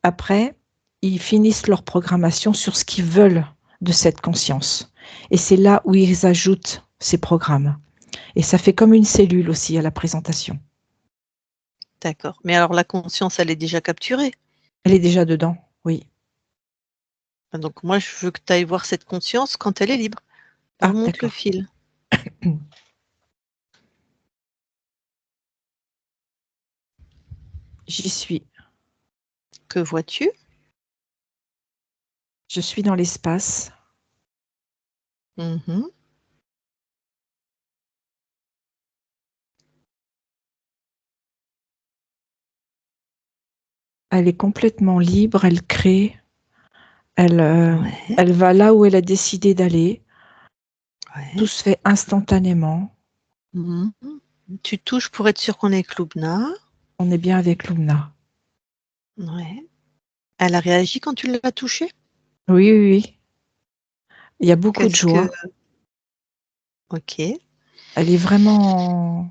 après, ils finissent leur programmation sur ce qu'ils veulent de cette conscience. Et c'est là où ils ajoutent ces programmes. Et ça fait comme une cellule aussi à la présentation. D'accord. Mais alors, la conscience, elle est déjà capturée. Elle est déjà dedans, oui. Donc, moi, je veux que tu ailles voir cette conscience quand elle est libre. Ah, Remonte le d'accord. fil. J'y suis. Que vois-tu? Je suis dans l'espace. Mhm. Elle est complètement libre, elle crée. Ouais, Elle va là où elle a décidé d'aller. Tout ouais. se fait instantanément. Mhm. Tu touches pour être sûr qu'on est avec Loubna. On est bien avec Lumna. Ouais. Elle a réagi quand tu l'as touchée? Oui, oui, oui. Il y a beaucoup de Qu'est-ce que... joie. Ok. Elle est vraiment,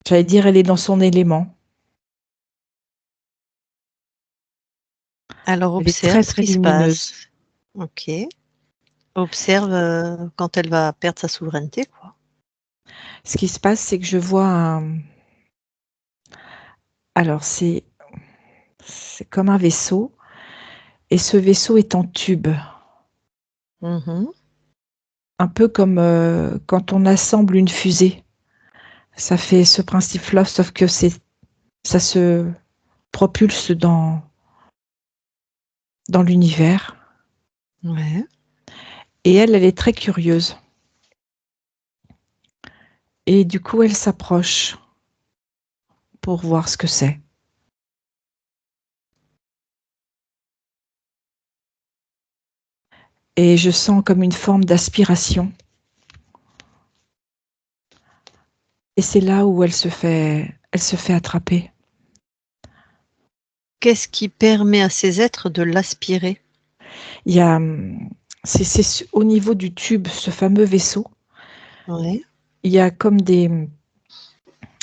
j'allais dire, elle est dans son élément. Alors Elle est très, observe ce très qui se lumineuse. passe. Ok. Observe quand elle va perdre sa souveraineté, quoi. Ce qui se passe, c'est que je vois alors c'est comme un vaisseau, et ce vaisseau est en tube. Mhm. Un peu comme quand on assemble une fusée. Ça fait ce principe-là, sauf que ça se propulse dans l'univers. Ouais. Et elle est très curieuse. Et du coup, elle s'approche pour voir ce que c'est. Et je sens comme une forme d'aspiration. Et c'est là où elle se fait attraper. Qu'est-ce qui permet à ces êtres de l'aspirer? Il y a, c'est au niveau du tube, ce fameux vaisseau. Ouais. Il y a comme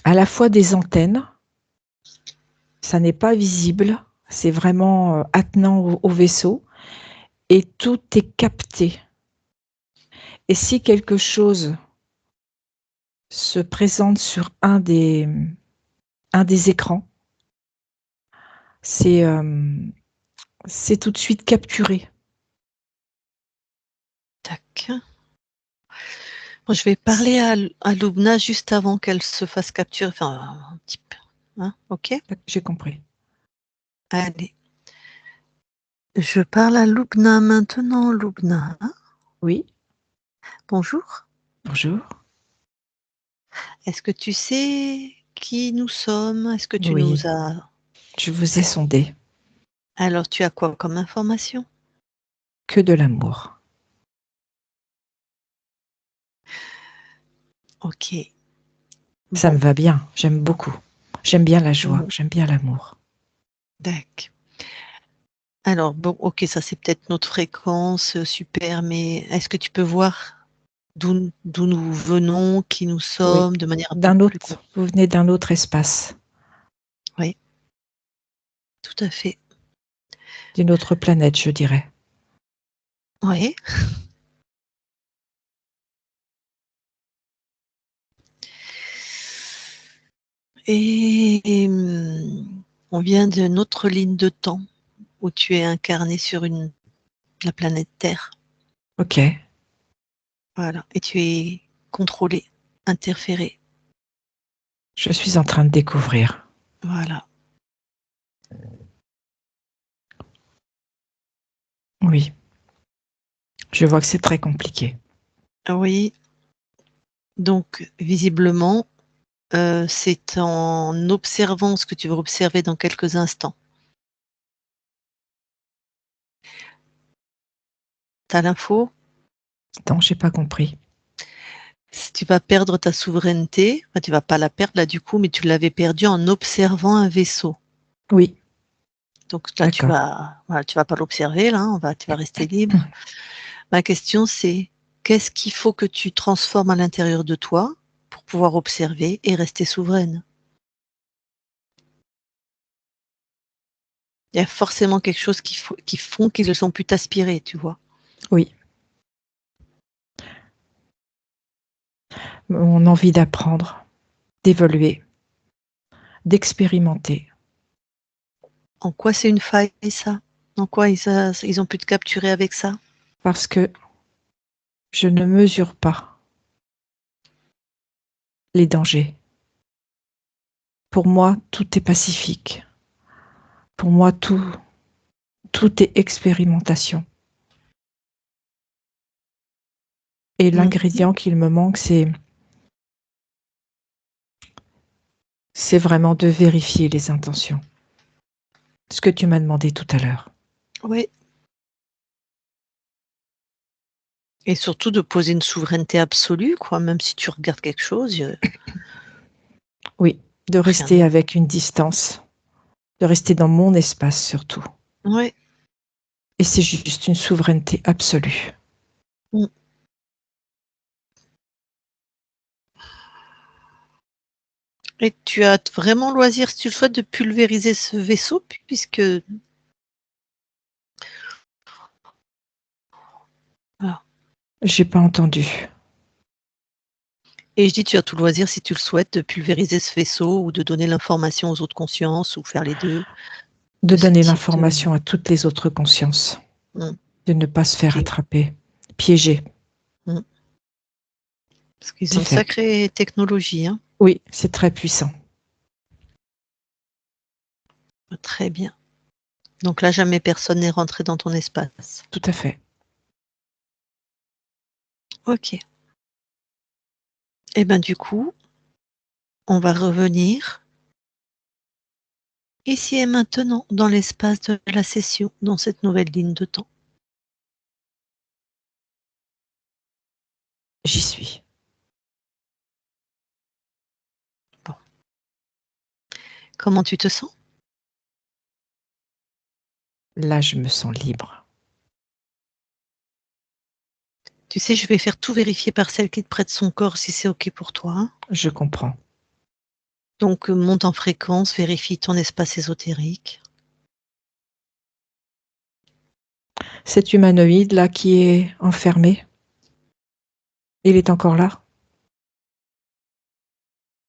à la fois des antennes. Ça n'est pas visible. C'est vraiment attenant au vaisseau. Et tout est capté. Et si quelque chose se présente sur un des écrans, c'est tout de suite capturé. Tac. Bon, je vais parler à Lubna juste avant qu'elle se fasse capturer. Enfin, un petit peu. Hein, ok? J'ai compris. Allez. Je parle à Lubna maintenant. Lubna. Oui, Bonjour. bonjour. Est-ce que tu sais qui nous sommes? Est-ce que tu Oui, nous as... je vous ai sondé. Alors, tu as quoi comme information? Que de l'amour. Ok. Ça me Bon. va bien, j'aime beaucoup. J'aime bien la joie, Mhm. j'aime bien l'amour. D'accord. Alors, bon, ok, ça c'est peut-être notre fréquence, super, mais est-ce que tu peux voir d'où nous venons, qui nous Oui, sommes, de manière un peu plus concrète? vous venez d'un autre espace, Oui, tout à fait. d'une autre planète, je dirais. Oui. Et on vient de notre ligne de temps où tu es incarné sur la planète Terre. Ok, Voilà. Et tu es contrôlé, interféré. je suis en train de découvrir. Voilà. Oui, je vois que c'est très compliqué. Oui. Donc, visiblement, c'est en observant ce que tu vas observer dans quelques instants. Tu as l'info? Non, j'ai pas compris. Si tu vas perdre ta souveraineté, enfin, tu vas pas la perdre là du coup, mais tu l'avais perdue en observant un vaisseau. Oui, Donc là, d'accord. voilà, tu vas pas l'observer là, tu vas rester libre. Ma question c'est, qu'est-ce qu'il faut que tu transformes à l'intérieur de toi pour pouvoir observer et rester souveraine? Il y a forcément quelque chose qui font qu'ils ne sont plus t'aspirer, tu vois. Oui, mon envie d'apprendre, d'évoluer, d'expérimenter. En quoi c'est une faille ça? En quoi ils ont pu te capturer avec ça? Parce que je ne mesure pas les dangers. Pour moi, tout est pacifique. Pour moi, tout est expérimentation. Et Mhm. l'ingrédient qu'il me manque, c'est vraiment de vérifier les intentions. Ce que tu m'as demandé tout à l'heure. Oui. Et surtout de poser une souveraineté absolue, quoi, même si tu regardes quelque chose, Oui, de rien. rester avec une distance, de rester dans mon espace surtout. Oui. Et c'est juste une souveraineté absolue. Mm. Et tu as vraiment loisir, si tu le souhaites, de pulvériser ce vaisseau, puisque... Voilà. J'ai pas entendu. Et je dis, tu as tout loisir, si tu le souhaites, de pulvériser ce vaisseau ou de donner l'information aux autres consciences ou faire les deux. De Ce donner type de... l'information à toutes les autres consciences. Mm. De ne pas se faire Ok. attraper, piéger. Mm. Parce qu'ils ont C'est une fait. sacrée technologie. Hein. Oui, c'est très puissant. Très bien. Donc là, jamais personne n'est rentré dans ton espace. Tout à fait. Ok. Et bien du coup, on va revenir ici et maintenant dans l'espace de la session, dans cette nouvelle ligne de temps. J'y suis. Bon. Comment tu te sens? Là, je me sens libre. Tu sais, je vais faire tout vérifier par celle qui te prête son corps si c'est ok pour toi, hein. Je comprends. Donc, monte en fréquence, vérifie ton espace ésotérique. Cet humanoïde là qui est enfermé, il est encore là?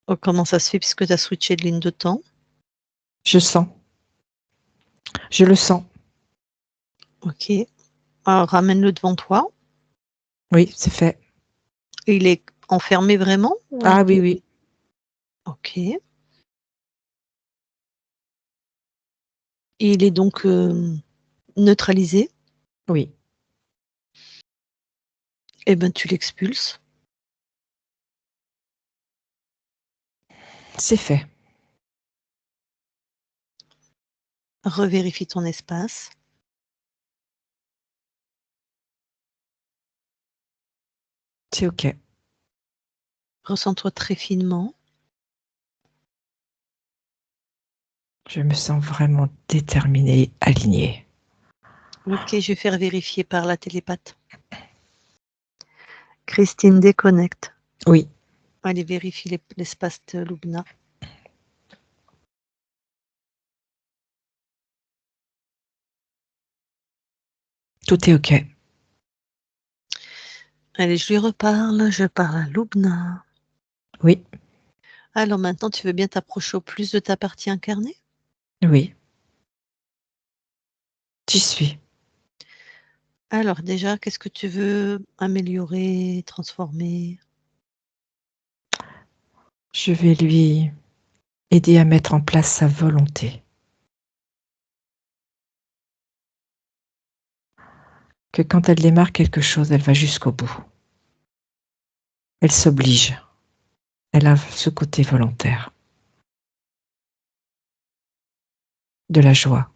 Oh, comment ça se fait puisque tu as switché de ligne de temps? Je sens. Je le sens. Ok. Alors, ramène-le devant toi. Oui, c'est fait. Et il est enfermé vraiment? Ou Ah oui, oui. Ok. Et il est donc neutralisé. Oui, Eh ben, tu l'expulses. c'est fait. Revérifie ton espace. C'est ok. Ressens-toi très finement. Je me sens vraiment déterminée, alignée. Ok, je vais faire vérifier par la télépathe. Christine, déconnecte. Oui, Allez, vérifie l'espace de Lubna. tout est ok. Allez, je lui reparle. Je parle à Lubna. Oui, Alors maintenant, tu veux bien t'approcher au plus de ta partie incarnée? oui. J'y suis. Alors déjà, qu'est-ce que tu veux améliorer, transformer? Je vais lui aider à mettre en place sa volonté. Que quand elle démarre quelque chose, elle va jusqu'au bout. Elle s'oblige. Elle a ce côté volontaire. De la joie.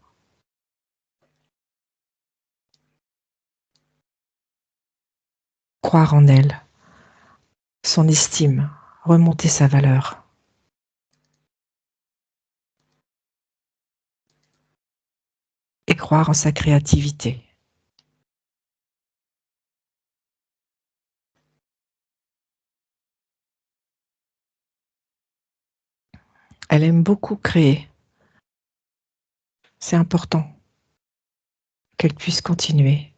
Croire en elle. Son estime. Remonter sa valeur. Et croire en sa créativité. Elle aime beaucoup créer. C'est important qu'elle puisse continuer,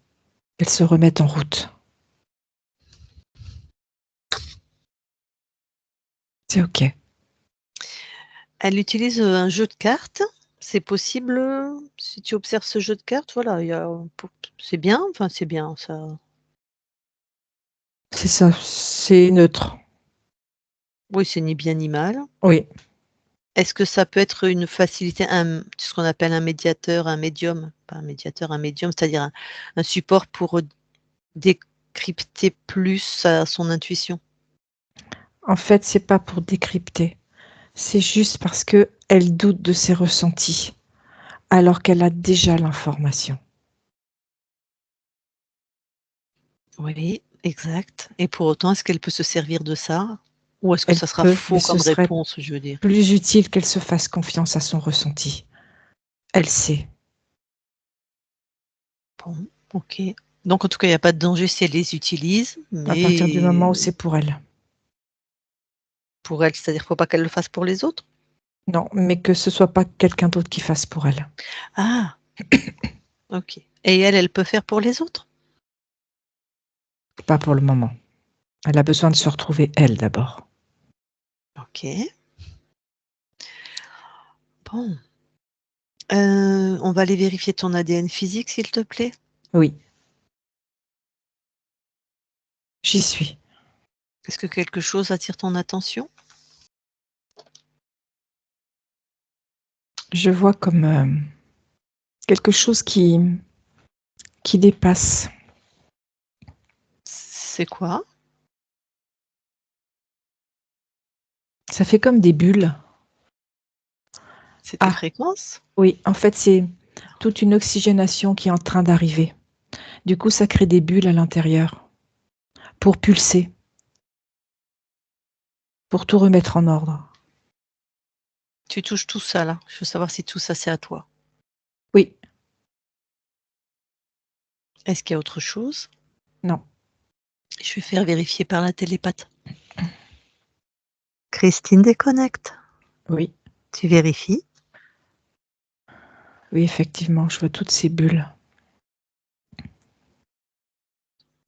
qu'elle se remette en route. C'est ok. Elle utilise un jeu de cartes. C'est possible, si tu observes ce jeu de cartes, voilà, c'est bien, enfin c'est bien, ça. C'est ça, c'est neutre. Oui, c'est ni bien ni mal. Oui, Est-ce que ça peut être une facilité, ce qu'on appelle un médiateur, un médium, pas un médiateur, un médium, c'est-à-dire un support pour décrypter plus son intuition? en fait, c'est pas pour décrypter. C'est juste parce que elle doute de ses ressentis, alors qu'elle a déjà l'information. Oui, exact. Et pour autant, est-ce qu'elle peut se servir de ça? Ou est-ce que Elle ça sera peut, mais faux ce comme serait réponse, je veux dire? plus utile qu'elle se fasse confiance à son ressenti. Elle sait. Bon, OK. Donc en tout cas, il y a pas de danger si elle les utilise, À partir du moment où mais c'est pour elle. pour elle, c'est-à-dire faut pas qu'elle le fasse pour les autres? Non, mais que ce soit pas quelqu'un d'autre qui fasse pour elle. Ah! OK. Et elle, elle peut faire pour les autres? Pas pour le moment. Elle a besoin de se retrouver elle d'abord. OK. Bon. On va aller vérifier ton ADN physique, s'il te plaît. Oui, j'y suis. Est-ce que quelque chose attire ton attention? Je vois comme quelque chose qui dépasse. C'est quoi? Ça fait comme des bulles. C'est tes Ah, fréquences? oui, en fait, c'est toute une oxygénation qui est en train d'arriver. Du coup, ça crée des bulles à l'intérieur pour pulser, pour tout remettre en ordre. Tu touches tout ça là. Je veux savoir si tout ça c'est à toi. Oui, Est-ce qu'il y a autre chose? non. Je vais faire vérifier par la télépathe. Christine déconnecte. Oui, Tu vérifies. oui, effectivement, je vois toutes ces bulles.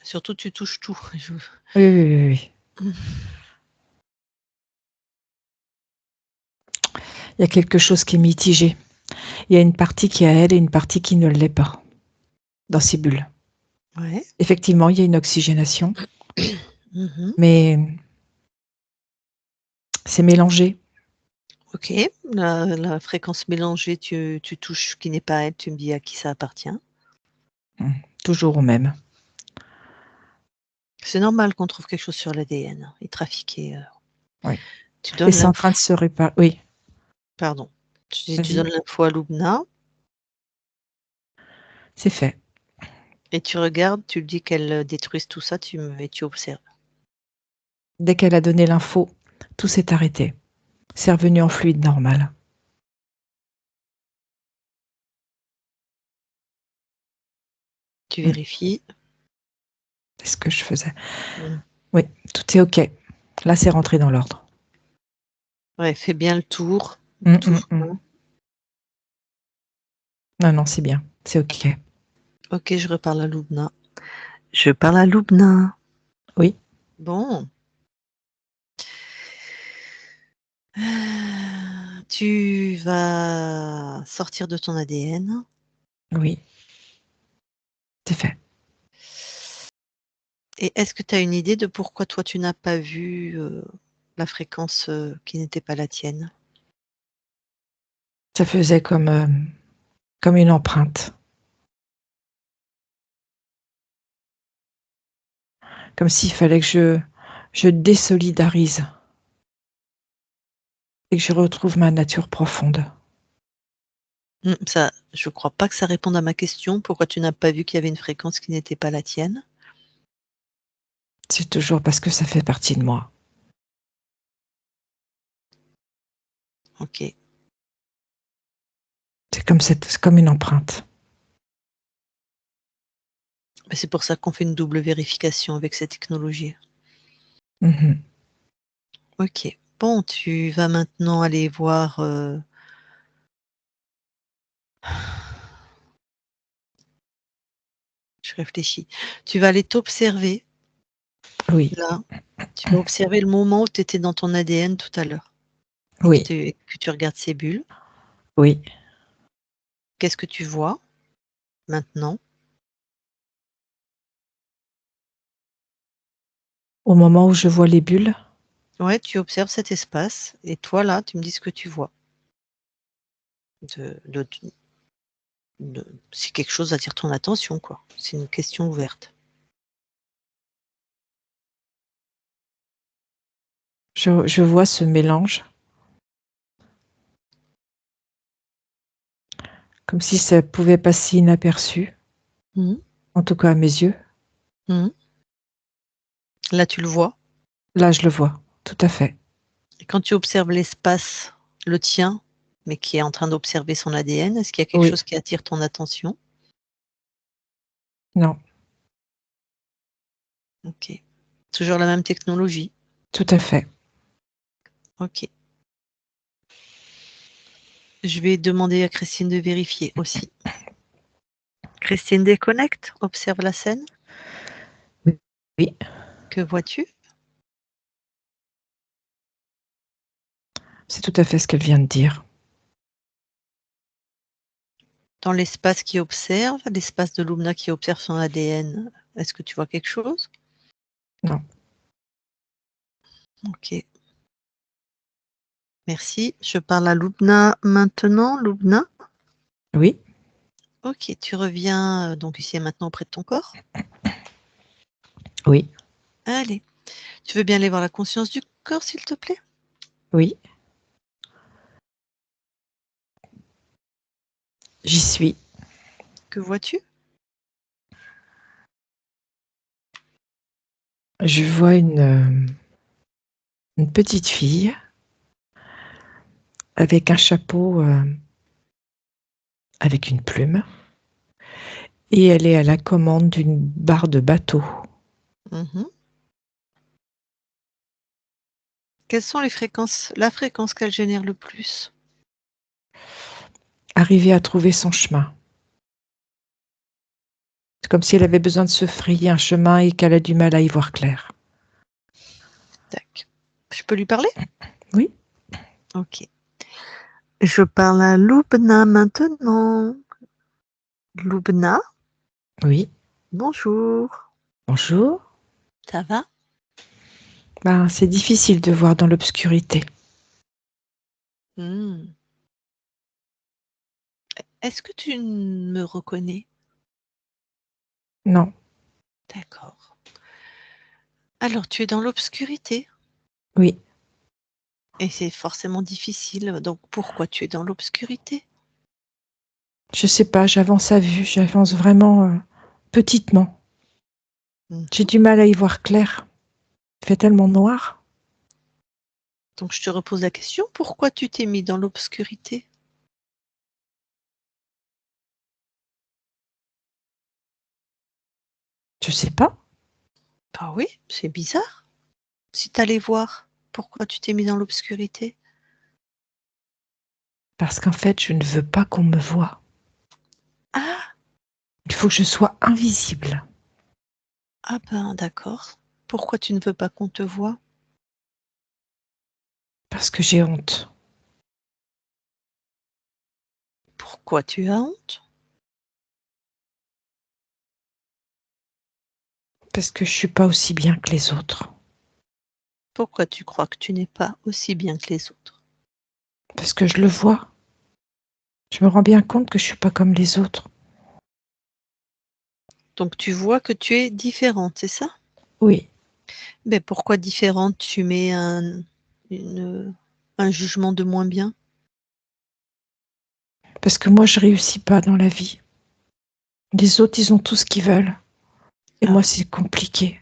Surtout, tu touches tout. Oui, oui, oui, oui. Il y a quelque chose qui est mitigé. Il y a une partie qui est à elle et une partie qui ne l'est pas dans ces bulles. Ouais. Effectivement, il y a une oxygénation, Mhm. mais c'est mélangé. Ok. La fréquence mélangée, tu touches ce qui n'est pas elle, tu me dis à qui ça appartient. Toujours au même. C'est normal qu'on trouve quelque chose sur l'ADN et trafiqué. Oui. Tu Et donnes c'est en train de se réparer. Oui, Pardon. Tu vas-y, donnes l'info à Lubna c'est fait. et tu regardes, tu lui dis qu'elle détruise tout ça, et tu observes. Dès qu'elle a donné l'info, tout s'est arrêté. C'est revenu en fluide normal. Tu vérifies. C'est ce que je faisais. Mm. Oui, tout est OK. Là, c'est rentré dans l'ordre. Ouais, fais bien le tour. Mm, Tout. Non, non, c'est bien. C'est OK. Ok, je reparle à Lubna. Je parle à Lubna. Oui, Bon. Tu vas sortir de ton ADN. oui, c'est fait. Et est-ce que tu as une idée de pourquoi toi tu n'as pas vu la fréquence qui n'était pas la tienne? Ça faisait comme une empreinte. Comme s'il fallait que je désolidarise et que je retrouve ma nature profonde. Ça, je crois pas que ça réponde à ma question. Pourquoi tu n'as pas vu qu'il y avait une fréquence qui n'était pas la tienne? C'est toujours parce que ça fait partie de moi. Ok. C'est comme une empreinte. Mais c'est pour ça qu'on fait une double vérification avec cette technologie. Mhm. Ok. Bon, tu vas maintenant aller voir. Je réfléchis. Tu vas aller t'observer. Oui, Là, tu vas observer le moment où tu étais dans ton ADN tout à l'heure et oui, que tu regardes ces bulles. oui. Qu'est-ce que tu vois maintenant? Au moment où je vois les bulles, Ouais, tu observes cet espace et toi là, tu me dis ce que tu vois. De- si quelque chose attire ton attention, quoi. C'est une question ouverte. je vois ce mélange, comme si ça pouvait passer inaperçu, Mhm. en tout cas à mes yeux. Mhm. Là, tu le vois. Là, je le vois, tout à fait. Et quand tu observes l'espace, le tien, mais qui est en train d'observer son ADN, est-ce qu'il y a quelque Oui, chose qui attire ton attention? non, Ok. Toujours la même technologie. tout à fait. Ok. Je vais demander à Christine de vérifier aussi. Christine déconnecte, observe la scène. Oui, oui, Que vois-tu? c'est tout à fait ce qu'elle vient de dire. Dans l'espace qui observe, l'espace de Lumna qui observe son ADN, est-ce que tu vois quelque chose? Non, Ok. Merci. Je parle à Loubna maintenant. Loubna. Oui, Ok, tu reviens donc ici et maintenant auprès de ton corps. oui, Allez. Tu veux bien aller voir la conscience du corps, s'il te plaît? oui. J'y suis. Que vois-tu? Je vois une petite fille avec un chapeau avec une plume et elle est à la commande d'une barre de bateau. Mhm. Quelles sont la fréquence qu'elle génère le plus? Arriver à trouver son chemin. C'est comme si elle avait besoin de se frayer un chemin et qu'elle a du mal à y voir clair. Tac. Je peux lui parler? Oui, Ok. Je parle à Loubna maintenant. Loubna, oui. bonjour. Bonjour. Ça va? Ben, c'est difficile de voir dans l'obscurité. Hmm. Est-ce que tu me reconnais? Non, D'accord. Alors, tu es dans l'obscurité oui. et c'est forcément difficile. Donc, pourquoi tu es dans l'obscurité? Je sais pas, j'avance à vue, j'avance vraiment petitement. Mhm. J'ai du mal à y voir clair. Il fait tellement noir. Donc, je te repose la question, pourquoi tu t'es mis dans l'obscurité? Je sais pas, Ah oui, c'est bizarre. Si tu allais voir, pourquoi tu t'es mis dans l'obscurité? parce qu'en fait, je ne veux pas qu'on me voie. Ah, Il faut que je sois invisible. ah ben d'accord. Pourquoi tu ne veux pas qu'on te voie? Parce que j'ai honte. Pourquoi tu as honte? Parce que je suis pas aussi bien que les autres. Pourquoi tu crois que tu n'es pas aussi bien que les autres? Parce que je le vois. Je me rends bien compte que je suis pas comme les autres. Donc tu vois que tu es différente, c'est ça? Oui, Mais pourquoi différente? Tu mets un jugement de moins bien? parce que moi, je réussis pas dans la vie. Les autres, ils ont tout ce qu'ils veulent. Et Ah, moi, c'est compliqué.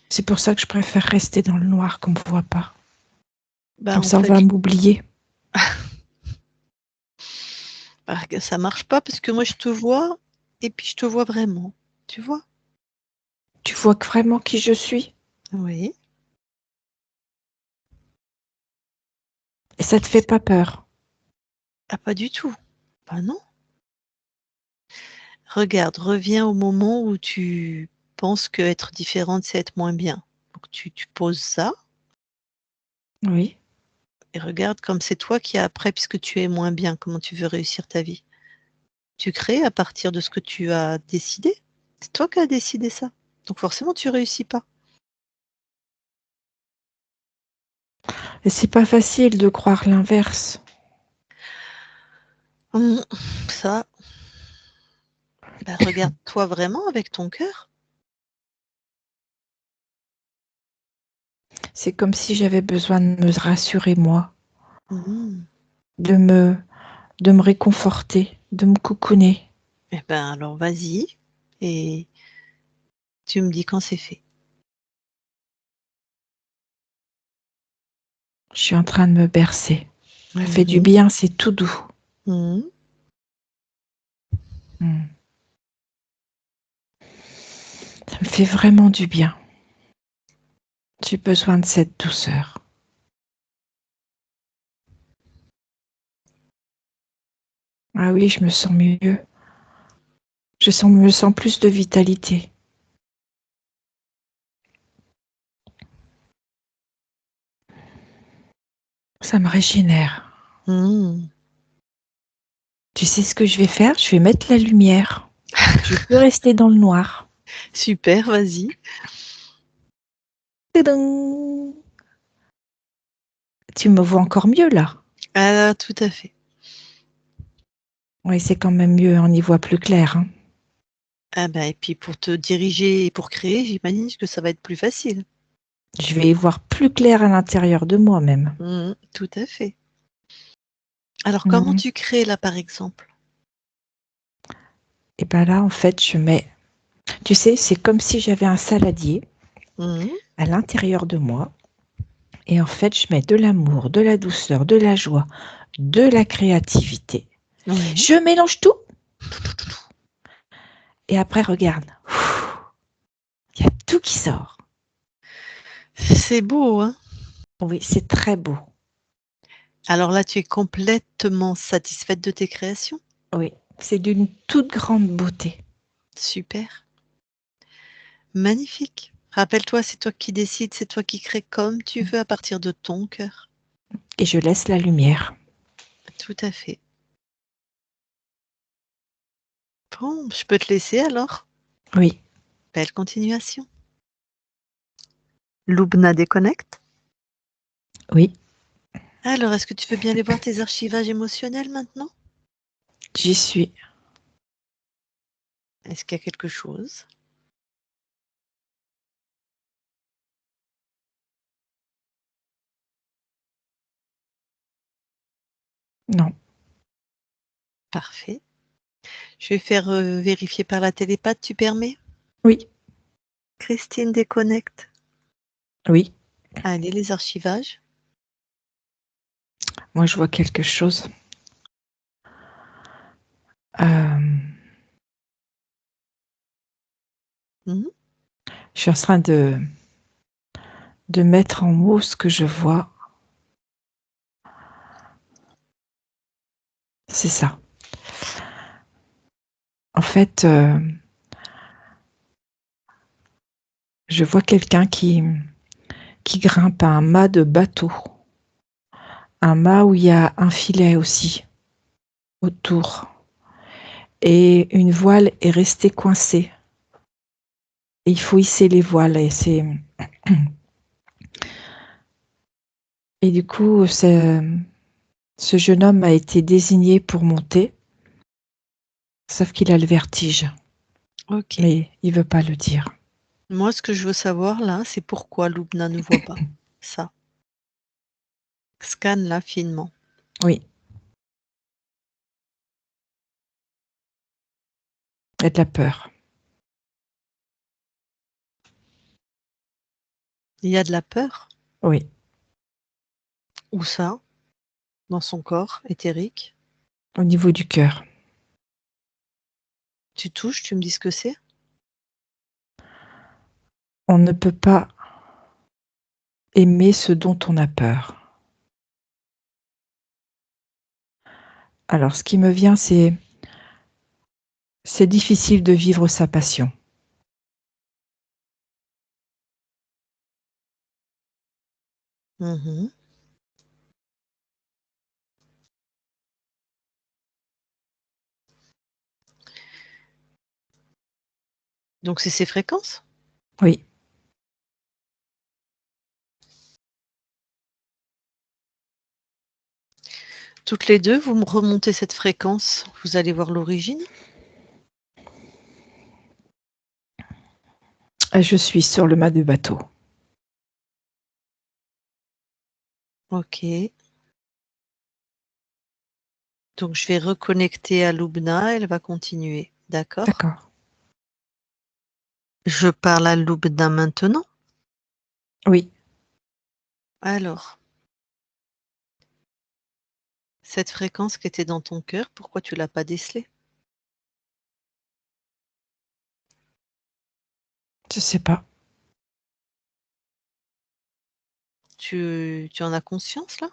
C'est pour ça que je préfère rester dans le noir qu'on me voit pas. bah Comme en ça, on fait, va m'oublier. ça marche pas parce que moi je te vois et puis je te vois vraiment. Tu vois? Tu vois que vraiment qui je suis. Oui. Et ça te fait pas peur. Ah pas du tout. Bah non. Regarde, reviens au moment où tu penses qu'être différente, c'est être moins bien. Donc tu poses ça Oui. et regarde comme c'est toi qui après, puisque tu es moins bien, comment tu veux réussir ta vie. Tu crées à partir de ce que tu as décidé. C'est toi qui as décidé ça. Donc forcément, tu réussis pas. Et c'est pas facile de croire l'inverse. Mmh, ça, bah, regarde-toi vraiment avec ton cœur. C'est comme si j'avais besoin de me rassurer moi, Mmh. de me, de me réconforter, de me coucouner. Eh ben, alors vas-y et tu me dis quand c'est fait. Je suis en train de me bercer. Ça fait du Mmh. bien, c'est tout doux. Mmh. Mm. Ça me fait vraiment du bien. J'ai besoin de cette douceur. Ah oui, je me sens mieux. Me sens plus de vitalité. Ça me régénère. Mmh. Tu sais ce que je vais faire? Je vais mettre la lumière. Je peux rester dans le noir. Super, vas-y. Tadam! Tu me vois encore mieux là? Ah, tout à fait. Oui, c'est quand même mieux, on y voit plus clair, hein. Ah bah, et puis pour te diriger et pour créer, j'imagine que ça va être plus facile. Je vais y voir plus clair à l'intérieur de moi même. Tout à fait. Alors, comment Mhm. tu crées là, par exemple? Et bien là, en fait, je mets... Tu sais, c'est comme si j'avais un saladier Mhm. à l'intérieur de moi. Et en fait, je mets de l'amour, de la douceur, de la joie, de la créativité. Oui. Je mélange tout. Et après, regarde. Il y a tout qui sort. C'est beau, hein? Oui, c'est très beau. Alors là, tu es complètement satisfaite de tes créations? Oui, c'est d'une toute grande beauté. Super. Magnifique. Rappelle-toi, c'est toi qui décides, c'est toi qui crées comme tu veux à partir de ton cœur. Et je laisse la lumière. Tout à fait. Bon, je peux te laisser alors. Oui, Belle continuation. Loubna déconnecte. oui, Alors, est-ce que tu veux bien aller voir tes archivages émotionnels maintenant? j'y suis. Est-ce qu'il y a quelque chose? Non, Parfait. Je vais faire vérifier par la télépathe, tu permets? oui, Christine déconnecte. oui. Allez, les archivages. Moi, je vois quelque chose. Euh, Mhm. je suis en train de mettre en mots ce que je vois. C'est ça. En fait, je vois quelqu'un qui grimpe à un mât de bateau. Un mât où il y a un filet aussi autour. Et une voile est restée coincée. Et il faut hisser les voiles. Et du coup, ce jeune homme a été désigné pour monter, sauf qu'il a le vertige. Ok. Mais il ne veut pas le dire. Moi, ce que je veux savoir là, c'est pourquoi Loubna ne voit pas ça. Scanne-la finement. Oui. Il y a de la peur. Il y a de la peur? Oui. Où ça? Dans son corps éthérique? Au niveau du cœur. Tu touches, tu me dis ce que c'est? On ne peut pas aimer ce dont on a peur. Alors, ce qui me vient, c'est difficile de vivre sa passion. Mhm. Donc c'est ces fréquences? Oui. Toutes les deux, vous me remontez cette fréquence, vous allez voir l'origine? Je suis sur le mât du bateau. Ok. Donc je vais reconnecter à Loubna, elle va continuer. D'accord? D'accord. Je parle à Loubna maintenant. Oui. Alors, cette fréquence qui était dans ton cœur, pourquoi tu l'as pas décelée? Je sais pas. Tu en as conscience là?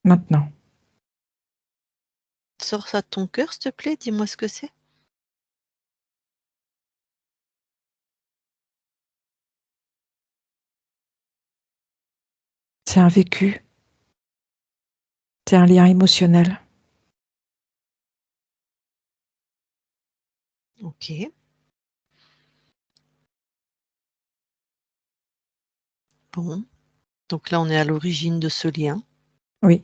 Maintenant. Sors ça de ton cœur, s'il te plaît, dis-moi ce que c'est. C'est un vécu. C'est un lien émotionnel. Ok. Bon. Donc là, on est à l'origine de ce lien. Oui.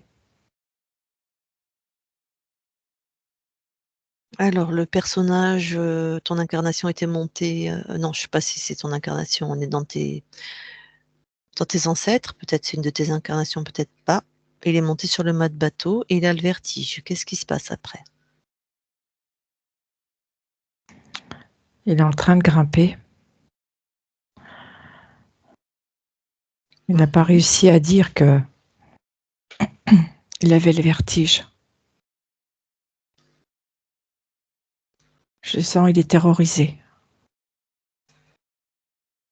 Alors, le personnage, ton incarnation était montée. Non, je ne sais pas si c'est ton incarnation. On est dans tes ancêtres. Peut-être c'est une de tes incarnations, peut-être pas. Il est monté sur le mât de bateau et il a le vertige. Qu'est-ce qui se passe après? Il est en train de grimper. Il n'a pas réussi à dire que il avait le vertige. Je sens, il est terrorisé.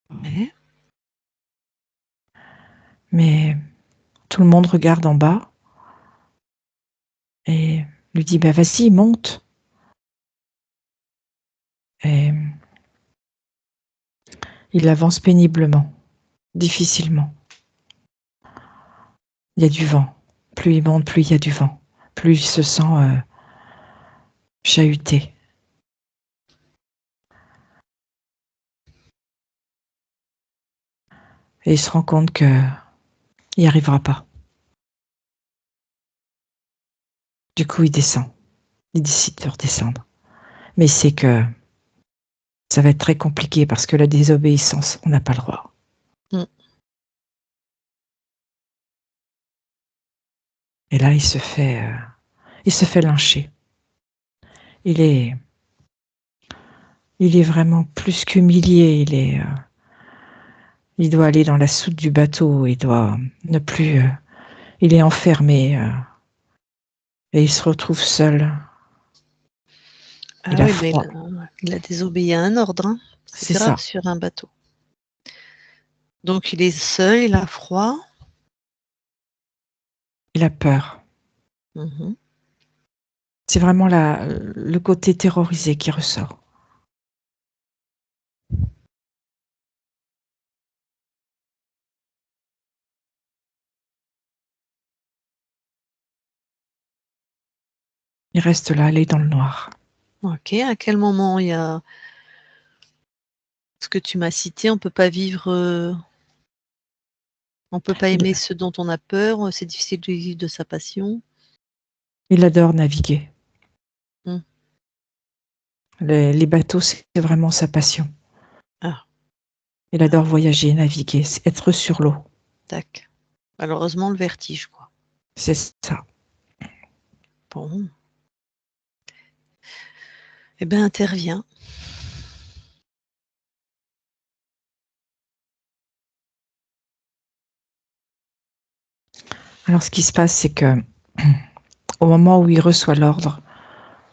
Ouais. Mais tout le monde regarde en bas et lui dit bah, vas-y, monte. Et il avance péniblement, difficilement. Il y a du vent. Plus il monte, plus il y a du vent. Plus il se sent chahuté. Et il se rend compte qu'il n'y arrivera pas. Du coup, il descend. Il décide de redescendre. Mais il sait que ça va être très compliqué parce que la désobéissance, on n'a pas le droit. Mm. Et là, il se fait lyncher. Il est vraiment plus qu'humilié. Il doit aller dans la soute du bateau. Il doit ne plus. Il est enfermé et il se retrouve seul. Ah Il a oui, mais froid. il a désobéi à un ordre, hein. C'est C'est ça. rare sur un bateau. Donc il est seul, il a froid. Il a peur. Mhm. C'est vraiment le côté terrorisé qui ressort. Il reste là, aller dans le noir. Ok, à quel moment il y a ce que tu m'as cité, on peut pas vivre, on peut pas Il, aimer ce dont on a peur, c'est difficile de vivre de sa passion. il adore naviguer. Mm. Les bateaux, c'est vraiment sa passion. Ah, Il adore voyager, naviguer, être sur l'eau. tac. Malheureusement, le vertige, quoi. C'est ça. Bon. Eh bien, intervient. Alors, ce qui se passe, c'est que au moment où il reçoit l'ordre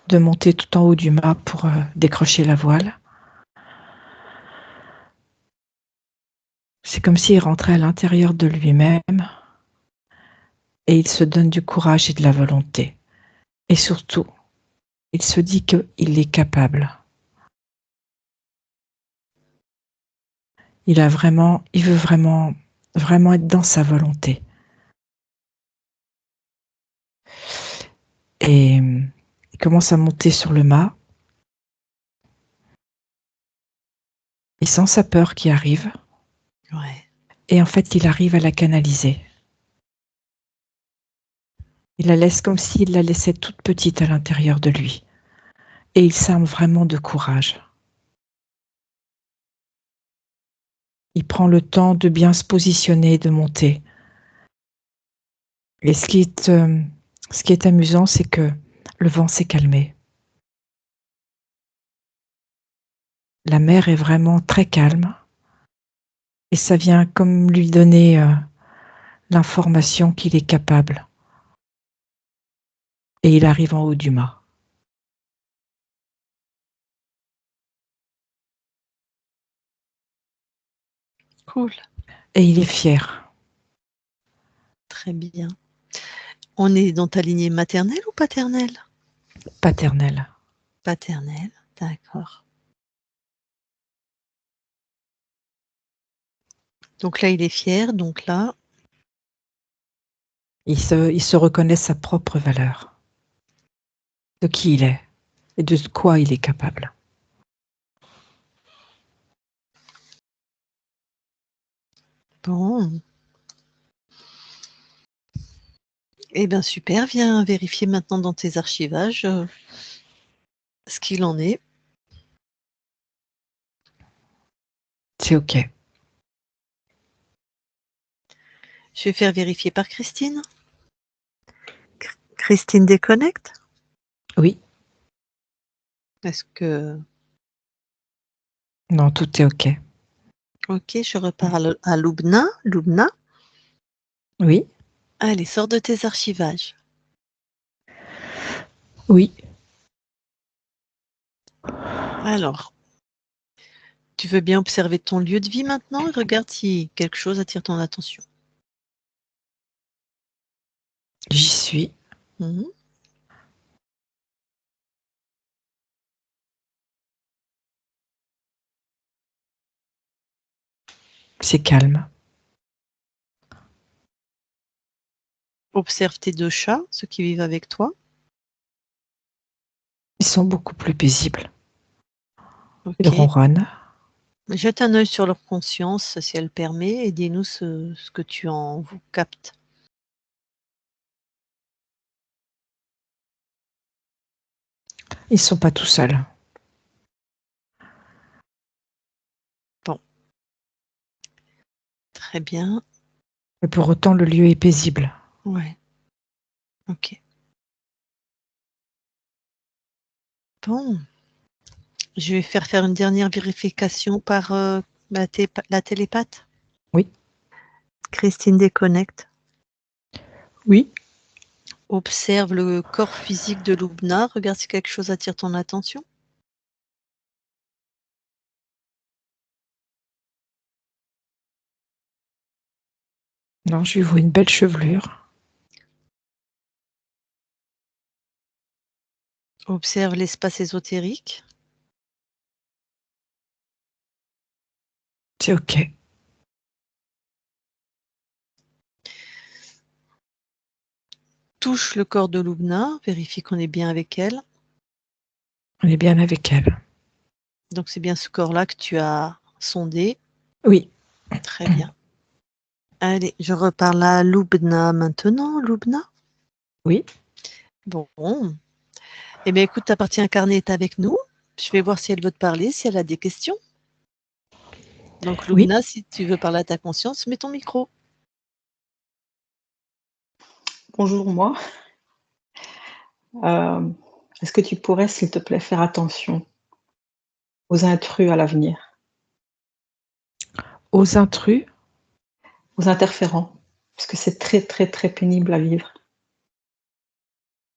de monter tout en haut du mât pour décrocher la voile, c'est comme s'il rentrait à l'intérieur de lui-même et il se donne du courage et de la volonté. Et surtout, il se dit qu'il est capable. Il veut vraiment, vraiment être dans sa volonté. Et il commence à monter sur le mât. Il sent sa peur qui arrive. Ouais. Et en fait, il arrive à la canaliser. Il la laisse comme s'il la laissait toute petite à l'intérieur de lui. Et il s'arme vraiment de courage. Il prend le temps de bien se positionner, de monter. Et ce qui est amusant, c'est que le vent s'est calmé. La mer est vraiment très calme. Et ça vient comme lui donner l'information qu'il est capable. Et il arrive en haut du mât. Cool. Et il est fier. Très bien. On est dans ta lignée maternelle ou paternelle? Paternel. Paternelle, d'accord. Donc là, il est fier. Donc là, Il se reconnaît sa propre valeur. De qui il est. Et de quoi il est capable. bon. Eh bien, super. Viens vérifier maintenant dans tes archivages ce qu'il en est. C'est OK. Je vais faire vérifier par Christine. Christine déconnecte. Oui. Est-ce que... Non, tout est OK. Ok, je repars à Loubna. Loubna. Oui. Allez, sors de tes archivages. Oui. Alors, tu veux bien observer ton lieu de vie maintenant et regarde si quelque chose attire ton attention. J'y suis. Mhm. C'est calme. Observe tes 2 chats, ceux qui vivent avec toi. Ils sont beaucoup plus paisibles. Ils Ok. ronronnent. Jette un œil sur leur conscience si elle permet et dis-nous ce que tu en captes. Ils sont pas tout seuls. Très bien. Mais pour autant, le lieu est paisible. Ouais. Ok. Bon. Je vais faire une dernière vérification par la télépathe. Oui. Christine déconnecte. Oui. Observe le corps physique de Loubna. Regarde si quelque chose attire ton attention. Non, je lui vois une belle chevelure. Observe l'espace ésotérique. C'est OK. Touche le corps de Loubna. Vérifie qu'on est bien avec elle. On est bien avec elle. Donc c'est bien ce corps-là que tu as sondé. Oui. Très bien. Allez, je reparle à Loubna maintenant. Loubna. Oui. Bon. Eh bien, écoute, ta partie incarnée est avec nous. Je vais voir si elle veut te parler, si elle a des questions. Donc, Oui. Loubna, si tu veux parler à ta conscience, mets ton micro. Bonjour, moi. Est-ce que tu pourrais, s'il te plaît, faire attention aux intrus à l'avenir, Aux intrus. aux interférents? Parce que c'est très, très, très pénible à vivre.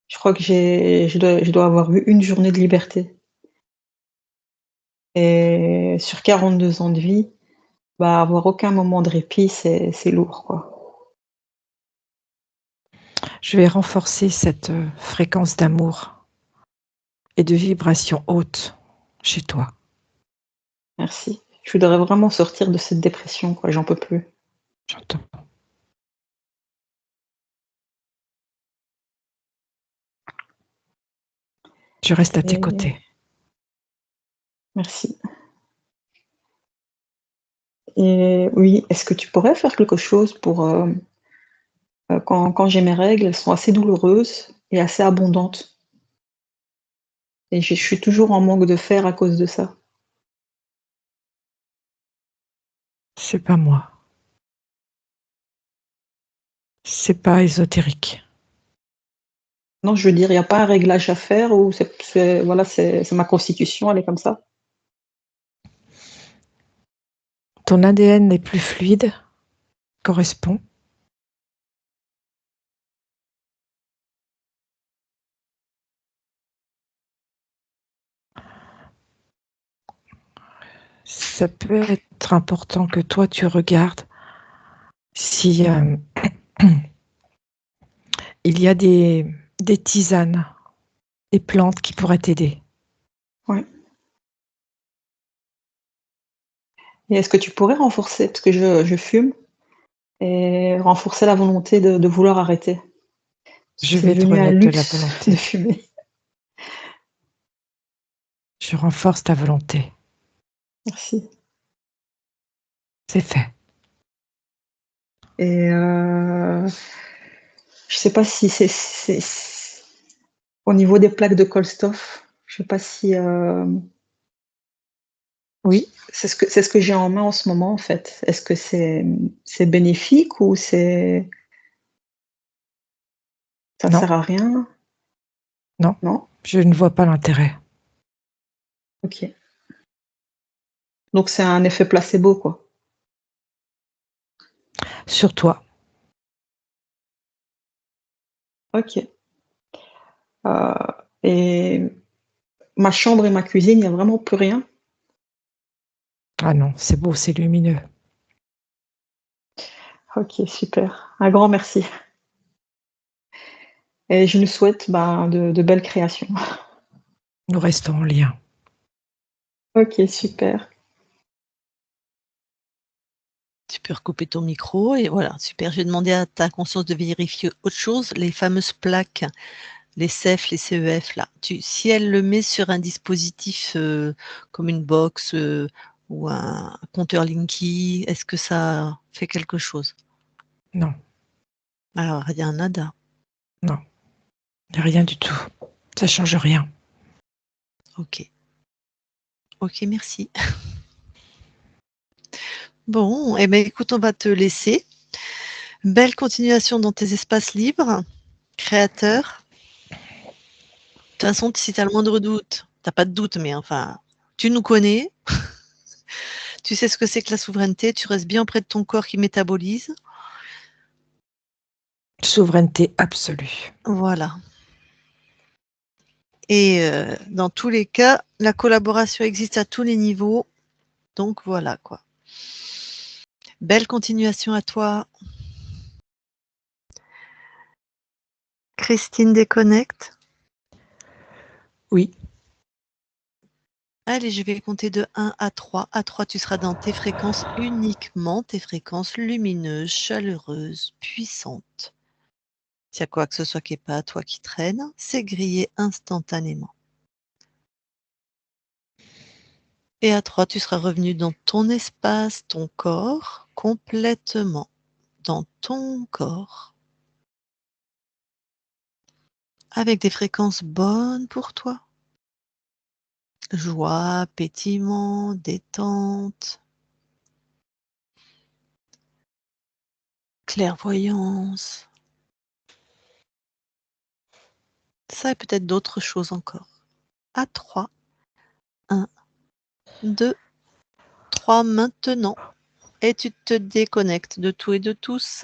Je crois que je dois avoir eu une journée de liberté. Et sur 42 ans de vie, bah, avoir aucun moment de répit, c'est lourd, quoi. Je vais renforcer cette fréquence d'amour et de vibration haute chez toi. Merci. Je voudrais vraiment sortir de cette dépression, quoi, j'en peux plus. J'entends. Je reste à tes Et côtés. merci. Et oui, est-ce que tu pourrais faire quelque chose pour, quand j'ai mes règles, elles sont assez douloureuses et assez abondantes et je suis toujours en manque de fer à cause de ça. C'est pas moi. C'est pas ésotérique. Non, je veux dire, il y a pas un réglage à faire ou voilà, c'est ma constitution, elle est comme ça? Ton ADN est plus fluide, correspond. Ça peut être important que toi tu regardes si il y a des tisanes, des plantes qui pourraient t'aider. Ouais. Et est-ce que tu pourrais renforcer, parce que je fume, et renforcer la volonté de vouloir arrêter? Parce que Je c'est vais te devenu un remettre de la luxe de volonté. fumer. Je renforce ta volonté. Merci. C'est fait. Et Je sais pas si c'est au niveau des plaques de Kolstov, je sais pas si, Oui, c'est ce que j'ai en main en ce moment, en fait. Est-ce que c'est bénéfique ou ça non, sert à rien? non, Non? je ne vois pas l'intérêt. OK. Donc c'est un effet placebo, quoi. Sur toi. OK. Et ma chambre et ma cuisine, il y a vraiment plus rien? Ah non, c'est beau, c'est lumineux. OK, super. Un grand merci et je nous souhaite, ben, de belles créations. Nous restons en lien. OK, super. Tu peux recouper ton micro et voilà, super. J'ai demandé à ta conscience de vérifier autre chose, les fameuses plaques, les CEF, les CEF là. Si elle le met sur un dispositif comme une box ou un compteur Linky, est-ce que ça fait quelque chose? Non, Alors, il y a un nada. non, il n'y a rien du tout. Ça change rien. Ok. Ok, merci. Bon, eh ben écoute, on va te laisser. Belle continuation dans tes espaces libres, créateurs. De toute façon, si tu as le moindre doute, tu pas de doute, mais enfin, tu nous connais, tu sais ce que c'est que la souveraineté, tu restes bien près de ton corps qui métabolise. Souveraineté absolue. Voilà. Et dans tous les cas, la collaboration existe à tous les niveaux. Donc voilà quoi. Belle continuation à toi. Christine déconnecte. Oui, Allez, je vais compter de 1 à 3. À 3, tu seras dans tes fréquences uniquement, tes fréquences lumineuses, chaleureuses, puissantes. S'il y a quoi que ce soit qui n'est pas à toi qui traîne, c'est grillé instantanément. Et à 3, tu seras revenu dans ton espace, ton corps, complètement dans ton corps, avec des fréquences bonnes pour toi. Joie, pétillement, détente, clairvoyance. Ça et peut-être d'autres choses encore. À 3, 1, 2, 3 maintenant. Et tu te déconnectes de tout et de tous.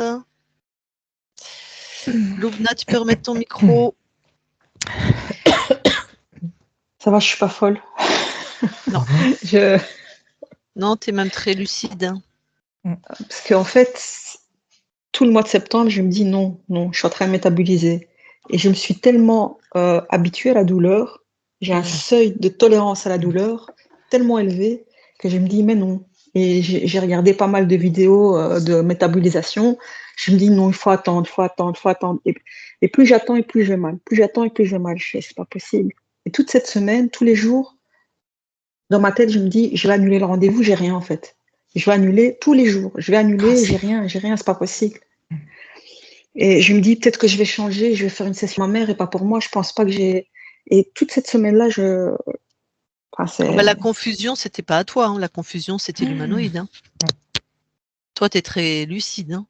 Loubna, tu peux remettre ton micro. Ça va, je suis pas folle. Non, Je non, tu es même très lucide. Parce qu'en fait, tout le mois de septembre, je me dis: «Non, non, je suis en train de métaboliser» et je me suis tellement, habituée à la douleur, j'ai un seuil de tolérance à la douleur tellement élevé que je me dis: «Mais non» et j'ai regardé pas mal de vidéos, de métabolisation. Je me dis: «Non, il faut attendre, il faut attendre, il faut attendre» et plus j'attends et plus j'ai mal. Plus j'attends et plus j'ai mal. Je fais: «C'est pas possible» et toute cette semaine, tous les jours, dans ma tête, je me dis: «Je vais annuler le rendez-vous», j'ai rien en fait. Je vais annuler tous les jours. Je vais annuler, j'ai rien, c'est pas possible. Et je me dis: «Peut-être que je vais changer, je vais faire une session à ma mère et pas pour moi». Je pense pas que j'ai et toute cette semaine-là, enfin Ah bah, c'est la confusion, c'était pas à toi, hein. La confusion, c'était l'humanoïde, hein. Toi, tu es très lucide, hein.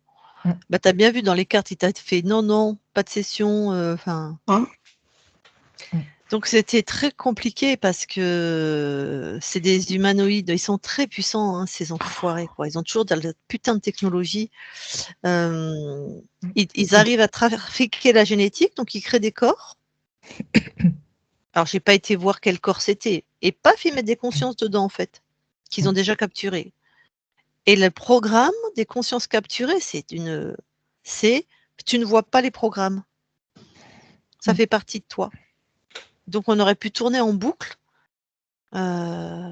Bah, tu as bien vu dans les cartes, il t'a fait: «Non, non, pas de session», enfin hein? donc c'était très compliqué parce que c'est des humanoïdes, ils sont très puissants, hein, ces enfoirés, quoi. Ils ont toujours de la putain de technologie. Ils arrivent à trafiquer la génétique, donc ils créent des corps. Alors j'ai pas été voir quel corps c'était et paf, ils mettent des consciences dedans, en fait, qu'ils ont déjà capturées et le programme des consciences capturées, c'est tu ne vois pas les programmes. Ça fait partie de toi. Donc on aurait pu tourner en boucle, heu,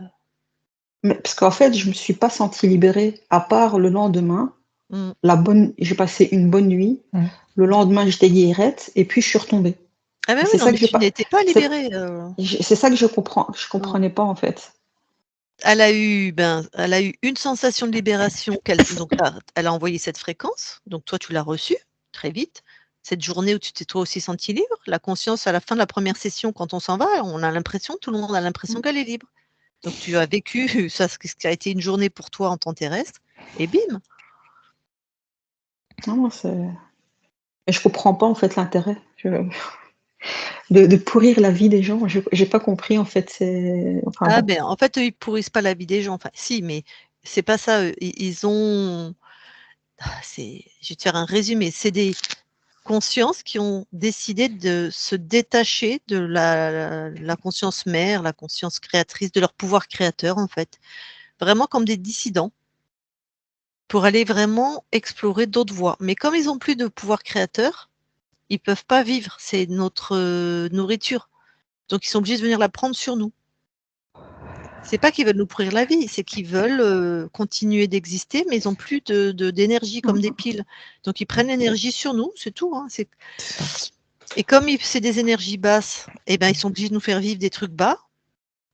Mais parce qu'en fait, je me suis pas sentie libérée à part le lendemain, mmh. j'ai passé une bonne nuit. Le lendemain, j'étais guillerette et puis je suis retombée Ah mais et oui, c'est non, ça mais que j'ai tu pas n'étais pas libérée, c'est ça que je non. comprenais pas en fait. Elle a eu une sensation de libération elle a envoyé cette fréquence, donc toi tu l'as reçue très vite. cette journée où tu t'es toi aussi senti libre. La conscience, à la fin de la première session, quand on s'en va, on a l'impression, tout le monde a l'impression qu'elle est libre. Donc tu as vécu ça, ce qui a été une journée pour toi en temps terrestre, et bim. Non, et je comprends pas en fait l'intérêt de pourrir la vie des gens. J'ai pas compris en fait. Enfin Ah bon. ben, en fait, eux, ils pourrissent pas la vie des gens. Enfin, si, mais c'est pas ça. Eux. Ils ont. Je vais te faire un résumé. C'est des consciences qui ont décidé de se détacher de la conscience mère, la conscience créatrice, de leur pouvoir créateur, en fait. Vraiment comme des dissidents pour aller vraiment explorer d'autres voies. Mais comme ils n'ont plus de pouvoir créateur, ils peuvent pas vivre. C'est notre nourriture. Donc, ils sont obligés de venir la prendre sur nous. C'est pas qu'ils veulent nous pourrir la vie, c'est qu'ils veulent continuer d'exister, mais ils ont plus d'énergie comme des piles. Donc ils prennent l'énergie sur nous, c'est tout. Hein, et comme c'est des énergies basses, eh ben, ils sont obligés de nous faire vivre des trucs bas,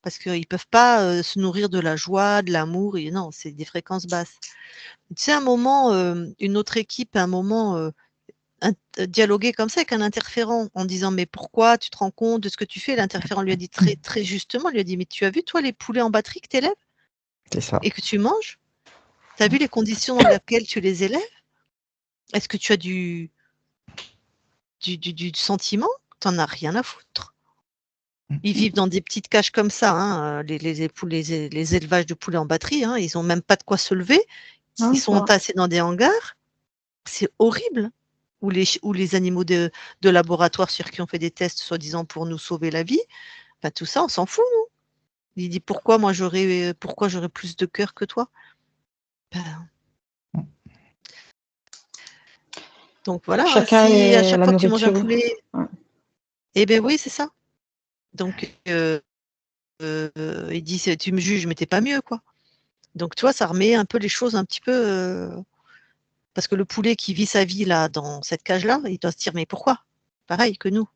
parce qu'ils peuvent pas se nourrir de la joie, de l'amour. Non, c'est des fréquences basses. Tu sais, un moment, une autre équipe, à un moment, dialoguer comme ça avec un interférent en disant mais pourquoi tu te rends compte de ce que tu fais. L'interférent lui a dit très, très justement, lui a dit mais tu as vu toi les poulets en batterie que tu élèves C'est ça. et que tu manges? Tu as vu les conditions dans lesquelles tu les élèves? Est-ce que tu as du sentiment? Tu n'en as rien à foutre. Ils vivent dans des petites cages comme ça, hein, les élevages de poulets en batterie, hein, ils n'ont même pas de quoi se lever. Ils sont entassés dans des hangars. C'est horrible. Ou les animaux de laboratoire sur qui on fait des tests, soi-disant pour nous sauver la vie. Enfin, tout ça, on s'en fout, nous. Il dit pourquoi j'aurais plus de cœur que toi? Ben, donc voilà, Chacun si à est chaque la fois que tu manges un nourriture. poulet, Ouais. eh ben oui, c'est ça. Donc il dit tu me juges, mais t'es pas mieux, quoi. Donc tu vois, ça remet un peu les choses un petit peu. Parce que le poulet qui vit sa vie là dans cette cage-là, il doit se dire mais pourquoi? Pareil que nous.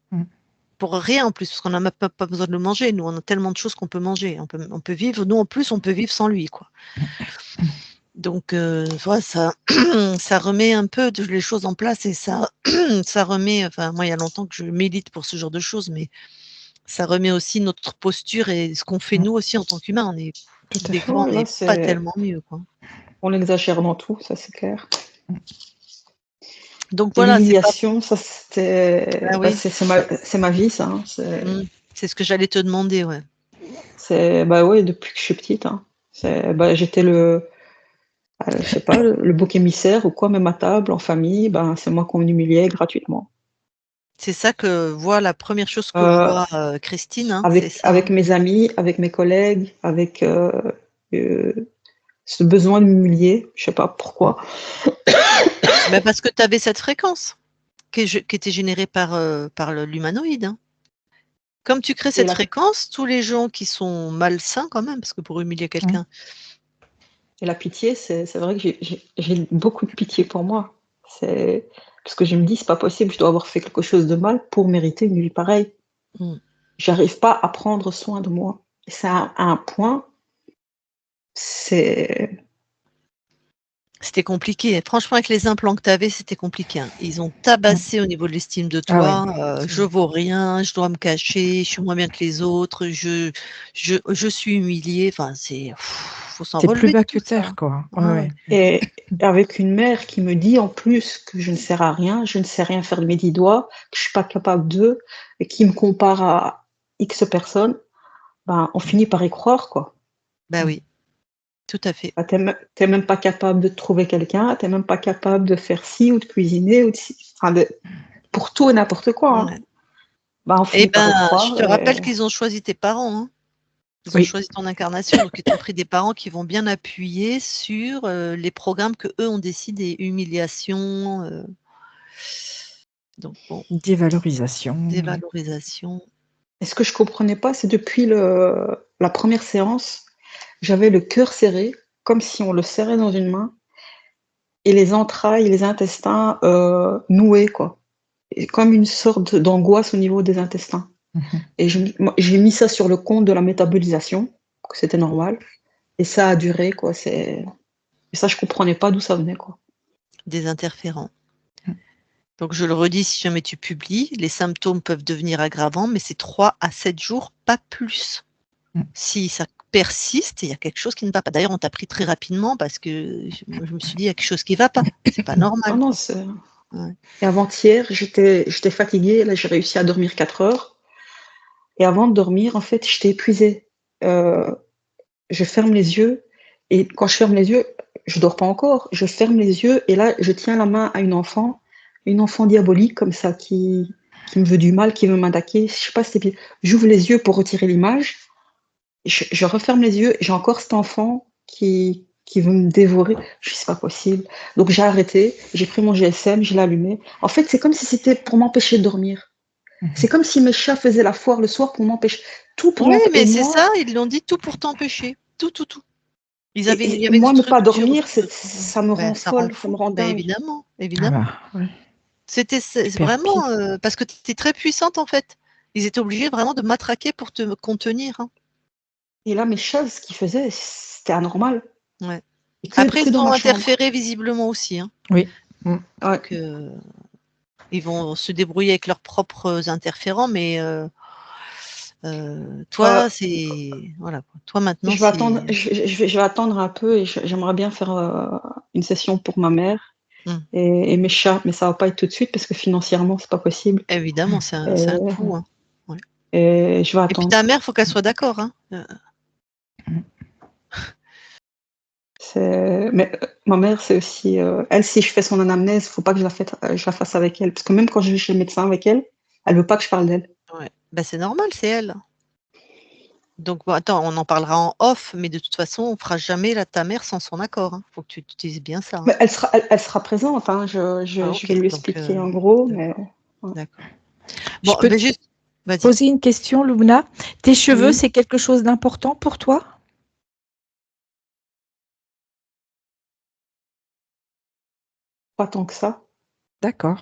Pour rien en plus, parce qu'on n'a même pas besoin de le manger. Nous, on a tellement de choses qu'on peut manger. On peut vivre. Nous, en plus, on peut vivre sans lui, quoi. Donc, voilà, ça, ça remet un peu les choses en place et ça, ça remet. Enfin, moi, il y a longtemps que je milite pour ce genre de choses, mais ça remet aussi notre posture et ce qu'on fait nous aussi en tant qu'humains. On est des fois, on n'est pas tellement mieux, quoi. On exagère dans tout, ça c'est clair. Donc voilà, l'humiliation, ça c'était, ah, oui. c'est ma vie, ça. Hein. C'est ce que j'allais te demander, ouais. C'est depuis que je suis petite. Hein. J'étais je sais pas, le bouc émissaire ou quoi, même à table, en famille, c'est moi qu'on humiliait gratuitement. C'est ça que voit la première chose que voit Christine, hein, c'est ça. Avec mes amis, avec mes collègues, avec ce besoin de m'humilier, je sais pas pourquoi. Mais parce que tu avais cette fréquence qui était générée par l'humanoïde. Hein. Comme tu crées cette fréquence, tous les gens qui sont malsains quand même, parce que pour humilier quelqu'un. Et la pitié, c'est vrai que j'ai beaucoup de pitié pour moi. Parce que je me dis, c'est pas possible, je dois avoir fait quelque chose de mal pour mériter une vie pareille. J'arrive pas à prendre soin de moi. Et c'est à un point, C'était compliqué. Franchement, avec les implants que tu avais, c'était compliqué. Hein. Ils ont tabassé au niveau de l'estime de toi. Ah ouais. Je vaux rien, je dois me cacher, je suis moins bien que les autres, je suis humiliée. Enfin, faut s'en relever. C'est plus bas que terre, quoi. Ouais. Et avec une mère qui me dit en plus que je ne sers à rien, je ne sais rien faire de mes 10 doigts, que je suis pas capable d'eux, et qui me compare à X personnes, on finit par y croire, quoi. Bah oui. Tout à fait. T'es même pas capable de trouver quelqu'un, t'es même pas capable de faire ci ou de cuisiner ou pour tout et n'importe quoi. Hein. Ouais. On finit par y croire. Je te rappelle qu'ils ont choisi tes parents. Hein. Ils ont choisi ton incarnation, donc ils t'ont pris des parents qui vont bien appuyer sur les programmes que eux ont décidé, humiliation, donc bon. Dévalorisation. Et ce que je comprenais pas, c'est depuis la première séance, j'avais le cœur serré, comme si on le serrait dans une main, et les entrailles, les intestins noués, quoi. Et comme une sorte d'angoisse au niveau des intestins. Et j'ai mis ça sur le compte de la métabolisation, que c'était normal. Et ça a duré, quoi. Et ça, je comprenais pas d'où ça venait, quoi. Des interférents. Donc, je le redis, si jamais tu publies, les symptômes peuvent devenir aggravants, mais c'est 3 à 7 jours, pas plus. Si ça persiste, il y a quelque chose qui ne va pas. D'ailleurs, on t'a pris très rapidement parce que je me suis dit, il y a quelque chose qui ne va pas. C'est pas normal. Non, Ouais. Et avant-hier, j'étais fatiguée. Là, j'ai réussi à dormir 4 heures. Et avant de dormir, en fait, j'étais épuisée. Je ferme les yeux. Et quand je ferme les yeux, je dors pas encore. Je ferme les yeux et là, je tiens la main à une enfant diabolique comme ça, qui me veut du mal, qui veut m'attaquer. Je sais pas, j'ouvre les yeux pour retirer l'image. Je referme les yeux et j'ai encore cet enfant qui veut me dévorer. Je dis, c'est pas possible. Donc j'ai arrêté, j'ai pris mon GSM, je l'ai allumé. En fait, c'est comme si c'était pour m'empêcher de dormir. C'est comme si mes chats faisaient la foire le soir pour m'empêcher. Tout pour Oui, m'empêcher. mais c'est ça, ils l'ont dit, tout pour t'empêcher. Tout. Il y avait Et une moi, ne pas structure. dormir, ça me rend ça rend folle, ça me rend dingue. évidemment. Ouais. C'était Super vraiment parce que tu étais très puissante en fait. Ils étaient obligés vraiment de matraquer pour te contenir. Hein. Et là, mes chats, ce qu'ils faisaient, c'était anormal. Ouais. Et que Après, ils dans sont ma chambre. interférés visiblement aussi. Hein. Oui. Ouais. Donc, ils vont se débrouiller avec leurs propres interférents, mais toi, c'est voilà. Toi maintenant, je vais attendre un peu et j'aimerais bien faire une session pour ma mère et mes chats, mais ça va pas être tout de suite parce que financièrement, c'est pas possible. Évidemment, c'est un coût. Hein. Ouais. Et je vais attendre. Et puis ta mère, faut qu'elle soit d'accord. Hein. Mais ma mère, c'est aussi elle. Si je fais son anamnèse, faut pas que je la fasse avec elle, parce que même quand je vais chez le médecin avec elle, elle veut pas que je parle d'elle. Ouais. Ben, c'est normal, c'est elle. Donc, bon, attends, on en parlera en off, mais de toute façon, on ne fera jamais ta mère sans son accord. Il faut que tu utilises bien ça. Hein. Mais elle sera présente. Hein. Je vais lui expliquer en gros. Mais... D'accord. Bon, je peux juste poser une question, Lubna. Tes cheveux, c'est quelque chose d'important pour toi? Pas tant que ça. D'accord.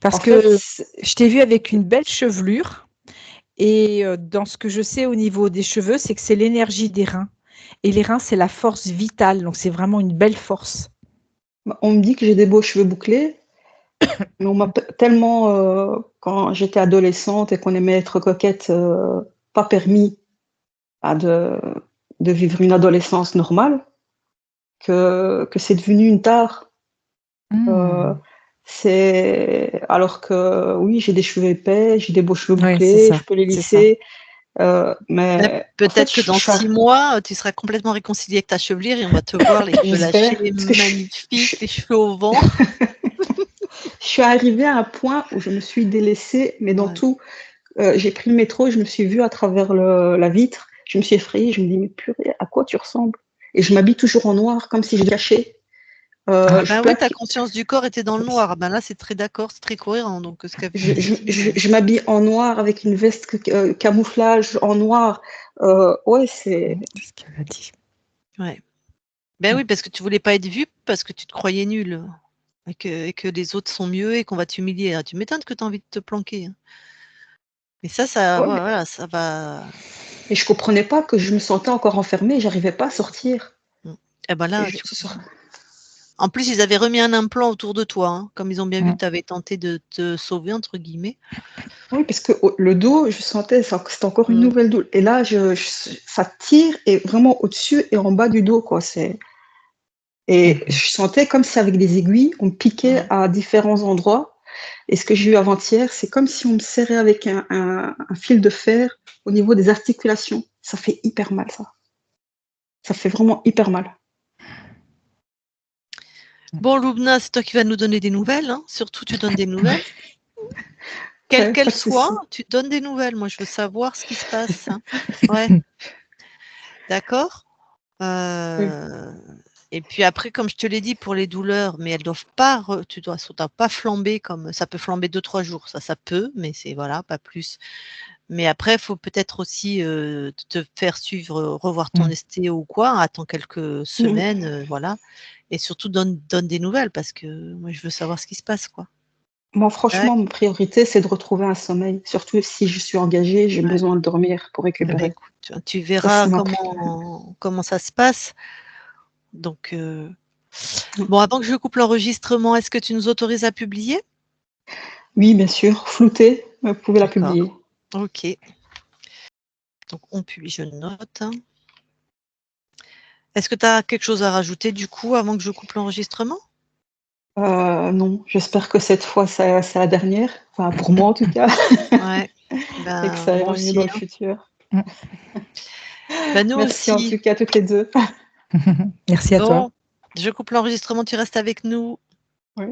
Parce que je t'ai vu avec une belle chevelure. Et dans ce que je sais au niveau des cheveux, c'est que c'est l'énergie des reins. Et les reins, c'est la force vitale. Donc, c'est vraiment une belle force. On me dit que j'ai des beaux cheveux bouclés. Mais on m'a tellement, quand j'étais adolescente et qu'on aimait être coquette, pas permis de vivre une adolescence normale, que c'est devenu une tare. Alors que oui, j'ai des cheveux épais, j'ai des beaux cheveux bouclés, je peux les lisser. Mais peut-être que dans 6 mois, tu seras complètement réconciliée avec ta chevelure et on va te voir les cheveux lâchés, magnifiques, les cheveux au vent. Je suis arrivée à un point où je me suis délaissée, mais dans tout. J'ai pris le métro, je me suis vue à travers la vitre, je me suis effrayée, je me dis, mais purée, à quoi tu ressembles? Et je m'habille toujours en noir, comme si je cachais. Oui, ta conscience du corps était dans le noir. Ben là, c'est très d'accord, c'est très cohérent. Donc, je m'habille en noir avec une veste camouflage en noir. Ouais, c'est ce qu'elle a dit. Ouais. Ben oui, parce que tu voulais pas être vue parce que tu te croyais nulle et que les autres sont mieux et qu'on va t'humilier. Tu m'étonnes que tu as envie de te planquer. Hein. Mais ça voilà, ça va. Et je comprenais pas que je me sentais encore enfermée, j'arrivais pas à sortir. Eh ben là, en plus, ils avaient remis un implant autour de toi, hein, comme ils ont bien vu que tu avais tenté de te sauver, entre guillemets. Oui, parce que le dos, je sentais que c'était encore une nouvelle douleur. Et là, ça tire et vraiment au-dessus et en bas du dos, quoi. Et je sentais comme si avec des aiguilles, on me piquait à différents endroits. Et ce que j'ai eu avant-hier, c'est comme si on me serrait avec un fil de fer au niveau des articulations. Ça fait hyper mal, ça. Ça fait vraiment hyper mal. Bon, Lubna, c'est toi qui vas nous donner des nouvelles. Hein. Surtout, tu donnes des nouvelles. Quelles qu'elles soient, tu donnes des nouvelles. Moi, je veux savoir ce qui se passe. Hein. Ouais. D'accord. Et puis après, comme je te l'ai dit, pour les douleurs, mais elles doivent pas, tu dois pas flamber comme ça peut flamber 2-3 jours. Ça peut, mais c'est voilà, pas plus. Mais après, il faut peut-être aussi te faire suivre, revoir ton ostéo ou quoi. Attends quelques semaines, voilà. Et surtout, donne des nouvelles parce que moi, je veux savoir ce qui se passe, quoi. Moi, franchement, ma priorité, c'est de retrouver un sommeil. Surtout si je suis engagée, j'ai besoin de dormir pour récupérer. Écoute, tu verras comment ça se passe. Donc, bon, avant que je coupe l'enregistrement, est-ce que tu nous autorises à publier? Oui, bien sûr, floutée, vous pouvez la D'accord. publier. Ok. Donc, on publie, je note. Est-ce que tu as quelque chose à rajouter du coup avant que je coupe l'enregistrement? Non, j'espère que cette fois, c'est la dernière. Enfin, pour moi en tout cas, Ouais. et que ça Moi ira mieux aussi, dans le hein. futur. Nous Merci en aussi. tout cas toutes les deux. Merci à toi. Bon, je coupe l'enregistrement, tu restes avec nous. Oui.